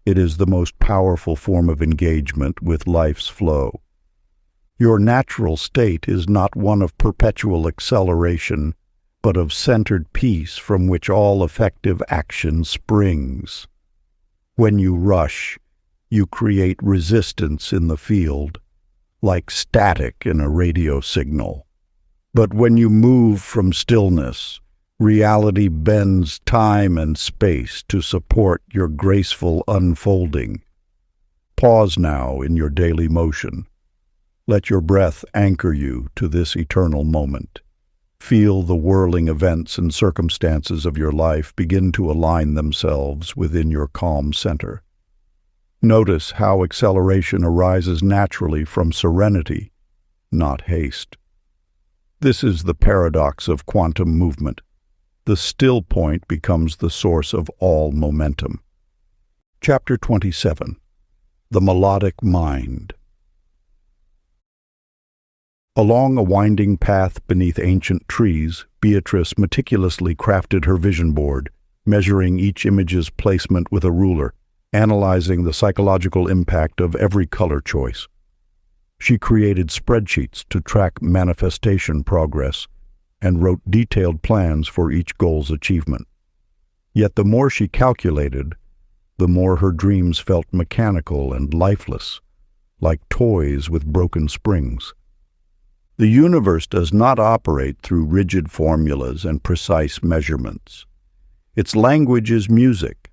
It is the most powerful form of engagement with life's flow. Your natural state is not one of perpetual acceleration, but of centered peace from which all effective action springs. When you rush, you create resistance in the field, like static in a radio signal. But when you move from stillness, reality bends time and space to support your graceful unfolding. Pause now in your daily motion. Let your breath anchor you to this eternal moment. Feel the whirling events and circumstances of your life begin to align themselves within your calm center. Notice how acceleration arises naturally from serenity, not haste. This is the paradox of quantum movement. The still point becomes the source of all momentum. Chapter 27. The Melodic Mind. Along a winding path beneath ancient trees, Beatrice meticulously crafted her vision board, measuring each image's placement with a ruler, analyzing the psychological impact of every color choice. She created spreadsheets to track manifestation progress and wrote detailed plans for each goal's achievement. Yet the more she calculated, the more her dreams felt mechanical and lifeless, like toys with broken springs. The universe does not operate through rigid formulas and precise measurements. Its language is music,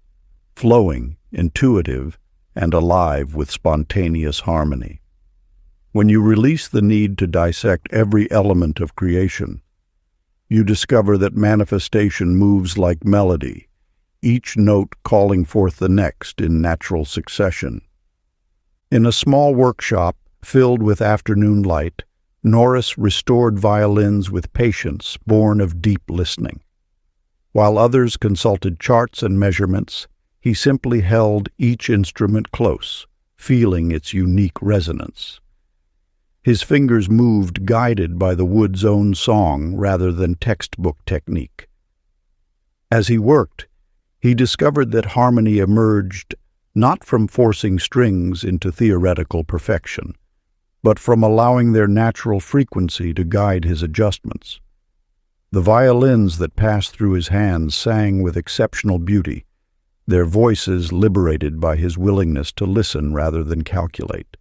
flowing, intuitive, and alive with spontaneous harmony. When you release the need to dissect every element of creation, You discover that manifestation moves like melody, each note calling forth the next in natural succession. In a small workshop filled with afternoon light, Norris restored violins with patience born of deep listening. While others consulted charts and measurements, he simply held each instrument close, feeling its unique resonance. His fingers moved guided by the wood's own song rather than textbook technique. As he worked, he discovered that harmony emerged not from forcing strings into theoretical perfection, but from allowing their natural frequency to guide his adjustments. The violins that passed through his hands sang with exceptional beauty, their voices liberated by his willingness to listen rather than calculate.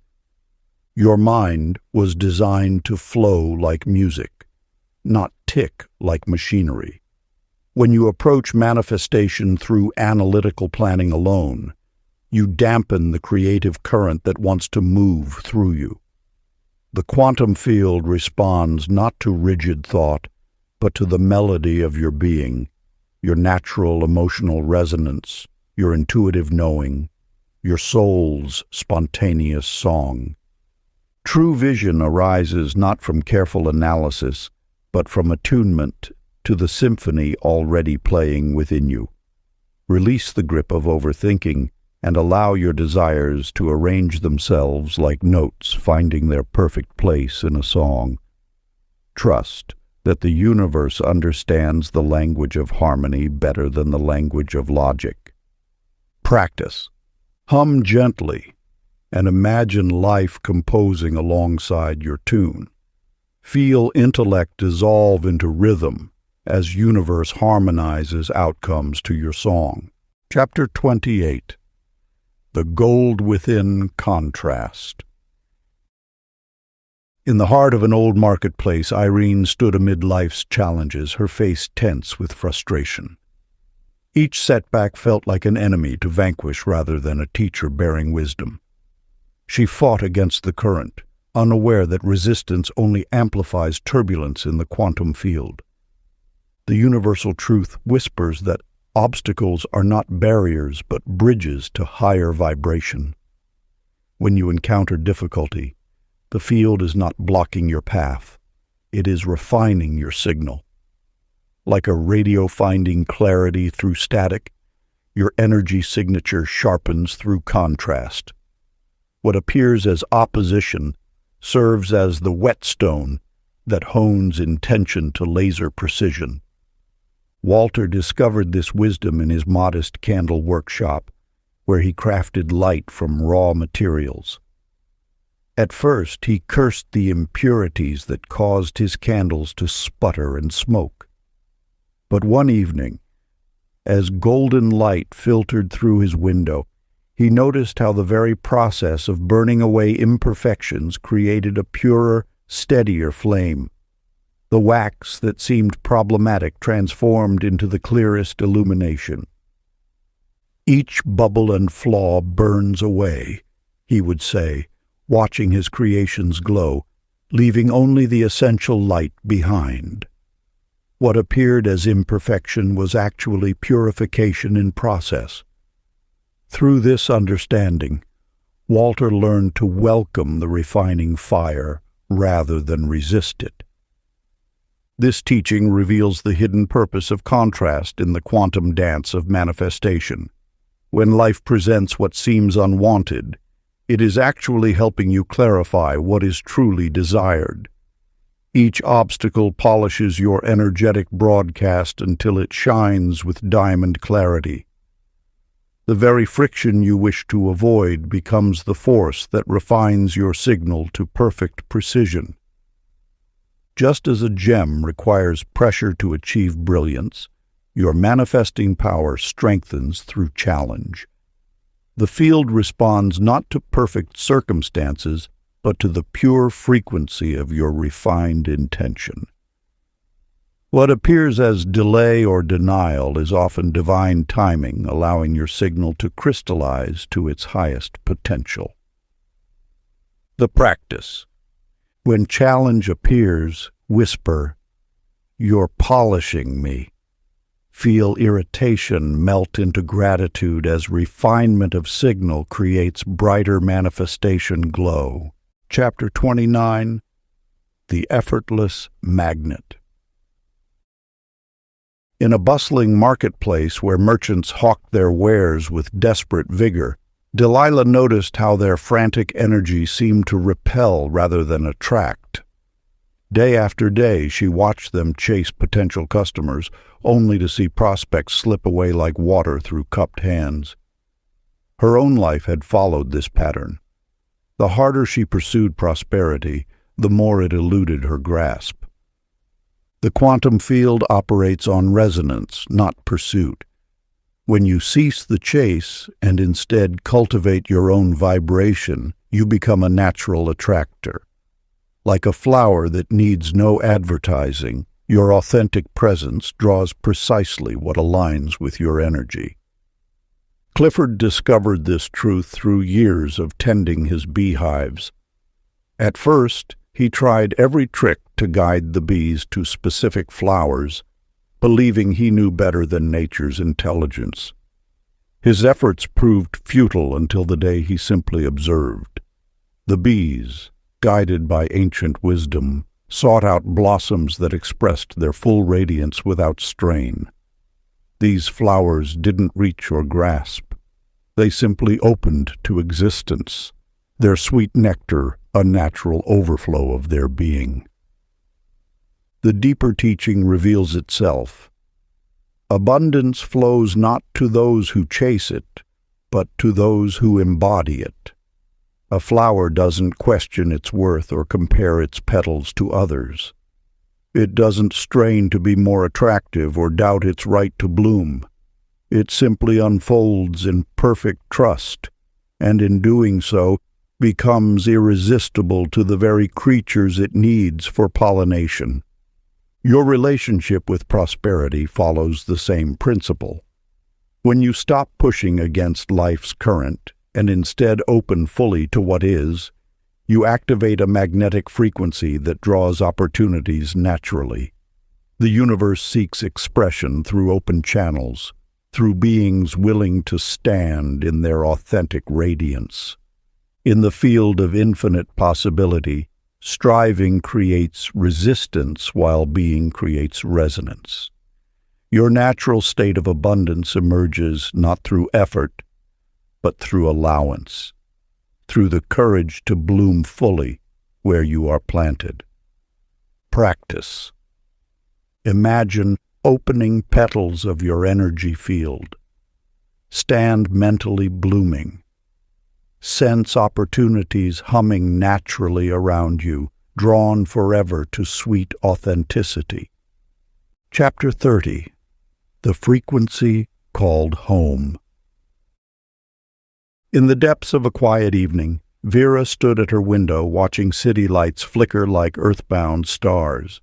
Your mind was designed to flow like music, not tick like machinery. When you approach manifestation through analytical planning alone, you dampen the creative current that wants to move through you. The quantum field responds not to rigid thought, but to the melody of your being, your natural emotional resonance, your intuitive knowing, your soul's spontaneous song. True vision arises not from careful analysis, but from attunement to the symphony already playing within you. Release the grip of overthinking and allow your desires to arrange themselves like notes finding their perfect place in a song. Trust that the universe understands the language of harmony better than the language of logic. Practice. Hum gently and imagine life composing alongside your tune. Feel intellect dissolve into rhythm as universe harmonizes outcomes to your song. Chapter 28. The Gold Within Contrast. In the heart of an old marketplace, Irene stood amid life's challenges, her face tense with frustration. Each setback felt like an enemy to vanquish rather than a teacher bearing wisdom. She fought against the current, unaware that resistance only amplifies turbulence in the quantum field. The universal truth whispers that obstacles are not barriers but bridges to higher vibration. When you encounter difficulty, the field is not blocking your path. It is refining your signal. Like a radio finding clarity through static, your energy signature sharpens through contrast. What appears as opposition serves as the whetstone that hones intention to laser precision. Walter discovered this wisdom in his modest candle workshop, where he crafted light from raw materials. At first, he cursed the impurities that caused his candles to sputter and smoke. But one evening, as golden light filtered through his window, he noticed how the very process of burning away imperfections created a purer, steadier flame. The wax that seemed problematic transformed into the clearest illumination. "Each bubble and flaw burns away," he would say, watching his creations glow, leaving only the essential light behind. What appeared as imperfection was actually purification in process. Through this understanding, Walter learned to welcome the refining fire rather than resist it. This teaching reveals the hidden purpose of contrast in the quantum dance of manifestation. When life presents what seems unwanted, it is actually helping you clarify what is truly desired. Each obstacle polishes your energetic broadcast until it shines with diamond clarity. The very friction you wish to avoid becomes the force that refines your signal to perfect precision. Just as a gem requires pressure to achieve brilliance, your manifesting power strengthens through challenge. The field responds not to perfect circumstances, but to the pure frequency of your refined intention. What appears as delay or denial is often divine timing, allowing your signal to crystallize to its highest potential. The practice. When challenge appears, whisper, "You're polishing me." Feel irritation melt into gratitude as refinement of signal creates brighter manifestation glow. Chapter 29, The Effortless Magnet. In a bustling marketplace where merchants hawked their wares with desperate vigor, Delilah noticed how their frantic energy seemed to repel rather than attract. Day after day, she watched them chase potential customers, only to see prospects slip away like water through cupped hands. Her own life had followed this pattern. The harder she pursued prosperity, the more it eluded her grasp. The quantum field operates on resonance, not pursuit. When you cease the chase and instead cultivate your own vibration, you become a natural attractor. Like a flower that needs no advertising, your authentic presence draws precisely what aligns with your energy. Clifford discovered this truth through years of tending his beehives. At first, he tried every trick to guide the bees to specific flowers, believing he knew better than nature's intelligence. His efforts proved futile until the day he simply observed. The bees, guided by ancient wisdom, sought out blossoms that expressed their full radiance without strain. These flowers didn't reach or grasp. They simply opened to existence, their sweet nectar a natural overflow of their being. The deeper teaching reveals itself. Abundance flows not to those who chase it, but to those who embody it. A flower doesn't question its worth or compare its petals to others. It doesn't strain to be more attractive or doubt its right to bloom. It simply unfolds in perfect trust, and in doing so, becomes irresistible to the very creatures it needs for pollination. Your relationship with prosperity follows the same principle. When you stop pushing against life's current and instead open fully to what is, you activate a magnetic frequency that draws opportunities naturally. The universe seeks expression through open channels, through beings willing to stand in their authentic radiance. In the field of infinite possibility, striving creates resistance while being creates resonance. Your natural state of abundance emerges not through effort, but through allowance, through the courage to bloom fully where you are planted. Practice. Imagine opening petals of your energy field. Stand mentally blooming. Sense opportunities humming naturally around you, drawn forever to sweet authenticity. Chapter 30. The Frequency Called Home. In the depths of a quiet evening, Vera stood at her window watching city lights flicker like earthbound stars.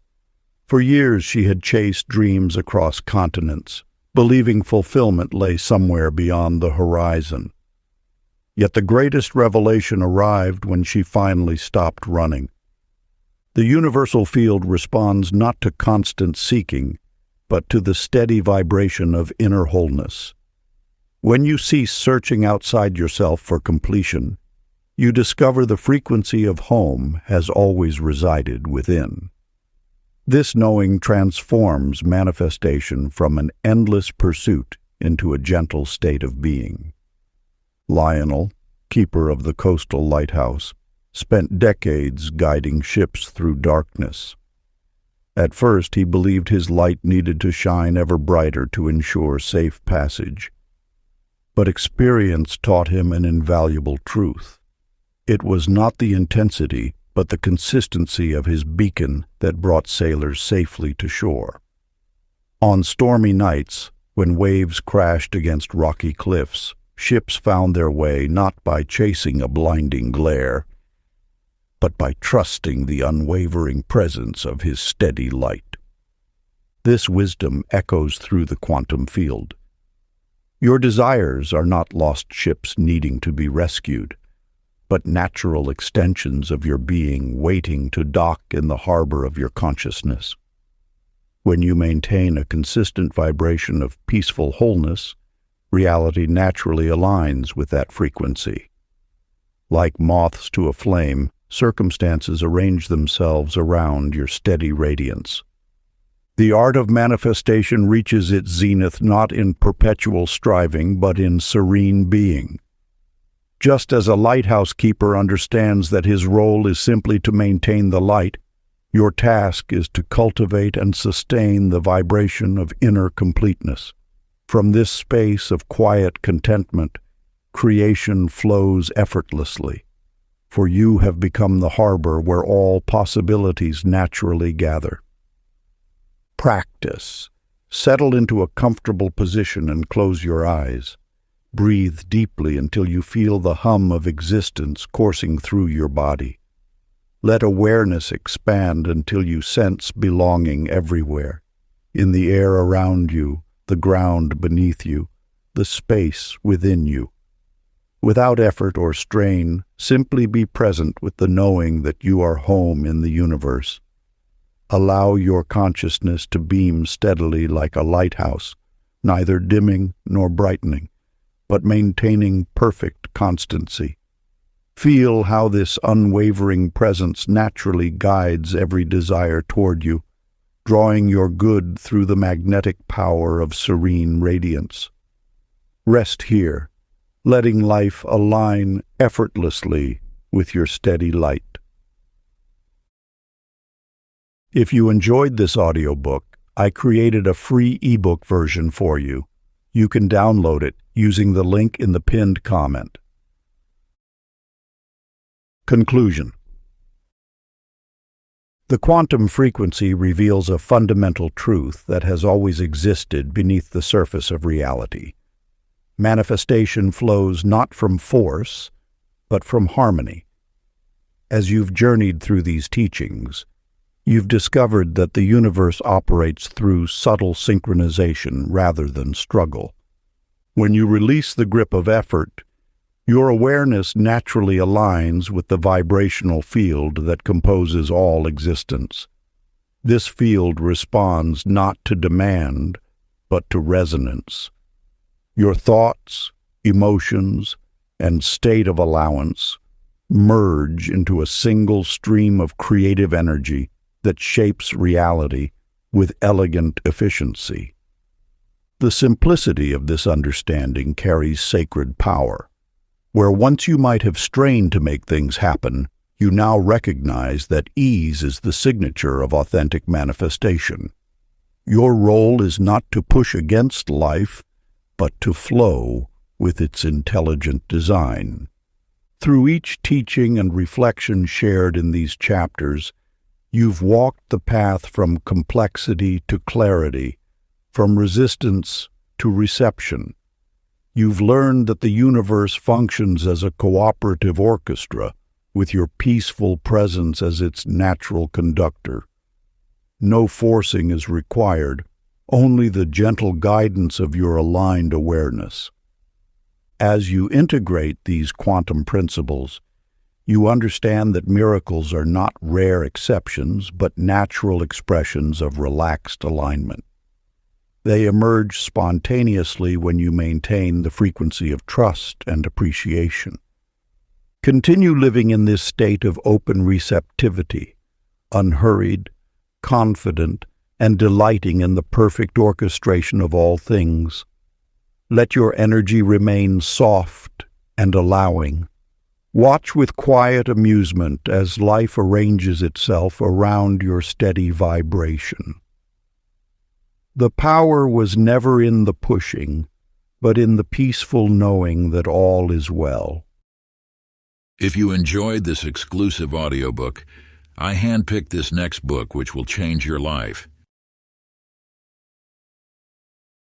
For years she had chased dreams across continents, believing fulfillment lay somewhere beyond the horizon. Yet the greatest revelation arrived when she finally stopped running. The universal field responds not to constant seeking, but to the steady vibration of inner wholeness. When you cease searching outside yourself for completion, you discover the frequency of home has always resided within. This knowing transforms manifestation from an endless pursuit into a gentle state of being. Lionel, keeper of the coastal lighthouse, spent decades guiding ships through darkness. At first, he believed his light needed to shine ever brighter to ensure safe passage. But experience taught him an invaluable truth. It was not the intensity, but the consistency of his beacon that brought sailors safely to shore. On stormy nights, when waves crashed against rocky cliffs, ships found their way not by chasing a blinding glare, but by trusting the unwavering presence of his steady light. This wisdom echoes through the quantum field. Your desires are not lost ships needing to be rescued, but natural extensions of your being waiting to dock in the harbor of your consciousness. When you maintain a consistent vibration of peaceful wholeness, reality naturally aligns with that frequency. Like moths to a flame, circumstances arrange themselves around your steady radiance. The art of manifestation reaches its zenith not in perpetual striving, but in serene being. Just as a lighthouse keeper understands that his role is simply to maintain the light, your task is to cultivate and sustain the vibration of inner completeness. From this space of quiet contentment, creation flows effortlessly, for you have become the harbor where all possibilities naturally gather. Practice. Settle into a comfortable position and close your eyes. Breathe deeply until you feel the hum of existence coursing through your body. Let awareness expand until you sense belonging everywhere, in the air around you, the ground beneath you, the space within you. Without effort or strain, simply be present with the knowing that you are home in the universe. Allow your consciousness to beam steadily like a lighthouse, neither dimming nor brightening, but maintaining perfect constancy. Feel how this unwavering presence naturally guides every desire toward you, drawing your good through the magnetic power of serene radiance. Rest here, letting life align effortlessly with your steady light. If you enjoyed this audiobook, I created a free ebook version for you. You can download it using the link in the pinned comment. Conclusion. The quantum frequency reveals a fundamental truth that has always existed beneath the surface of reality. Manifestation flows not from force, but from harmony. As you've journeyed through these teachings, you've discovered that the universe operates through subtle synchronization rather than struggle. When you release the grip of effort, your awareness naturally aligns with the vibrational field that composes all existence. This field responds not to demand, but to resonance. Your thoughts, emotions, and state of allowance merge into a single stream of creative energy that shapes reality with elegant efficiency. The simplicity of this understanding carries sacred power. Where once you might have strained to make things happen, you now recognize that ease is the signature of authentic manifestation. Your role is not to push against life, but to flow with its intelligent design. Through each teaching and reflection shared in these chapters, you've walked the path from complexity to clarity, from resistance to reception. You've learned that the universe functions as a cooperative orchestra, with your peaceful presence as its natural conductor. No forcing is required, only the gentle guidance of your aligned awareness. As you integrate these quantum principles, you understand that miracles are not rare exceptions, but natural expressions of relaxed alignment. They emerge spontaneously when you maintain the frequency of trust and appreciation. Continue living in this state of open receptivity, unhurried, confident, and delighting in the perfect orchestration of all things. Let your energy remain soft and allowing. Watch with quiet amusement as life arranges itself around your steady vibration. The power was never in the pushing, but in the peaceful knowing that all is well. If you enjoyed this exclusive audiobook, I handpicked this next book which will change your life.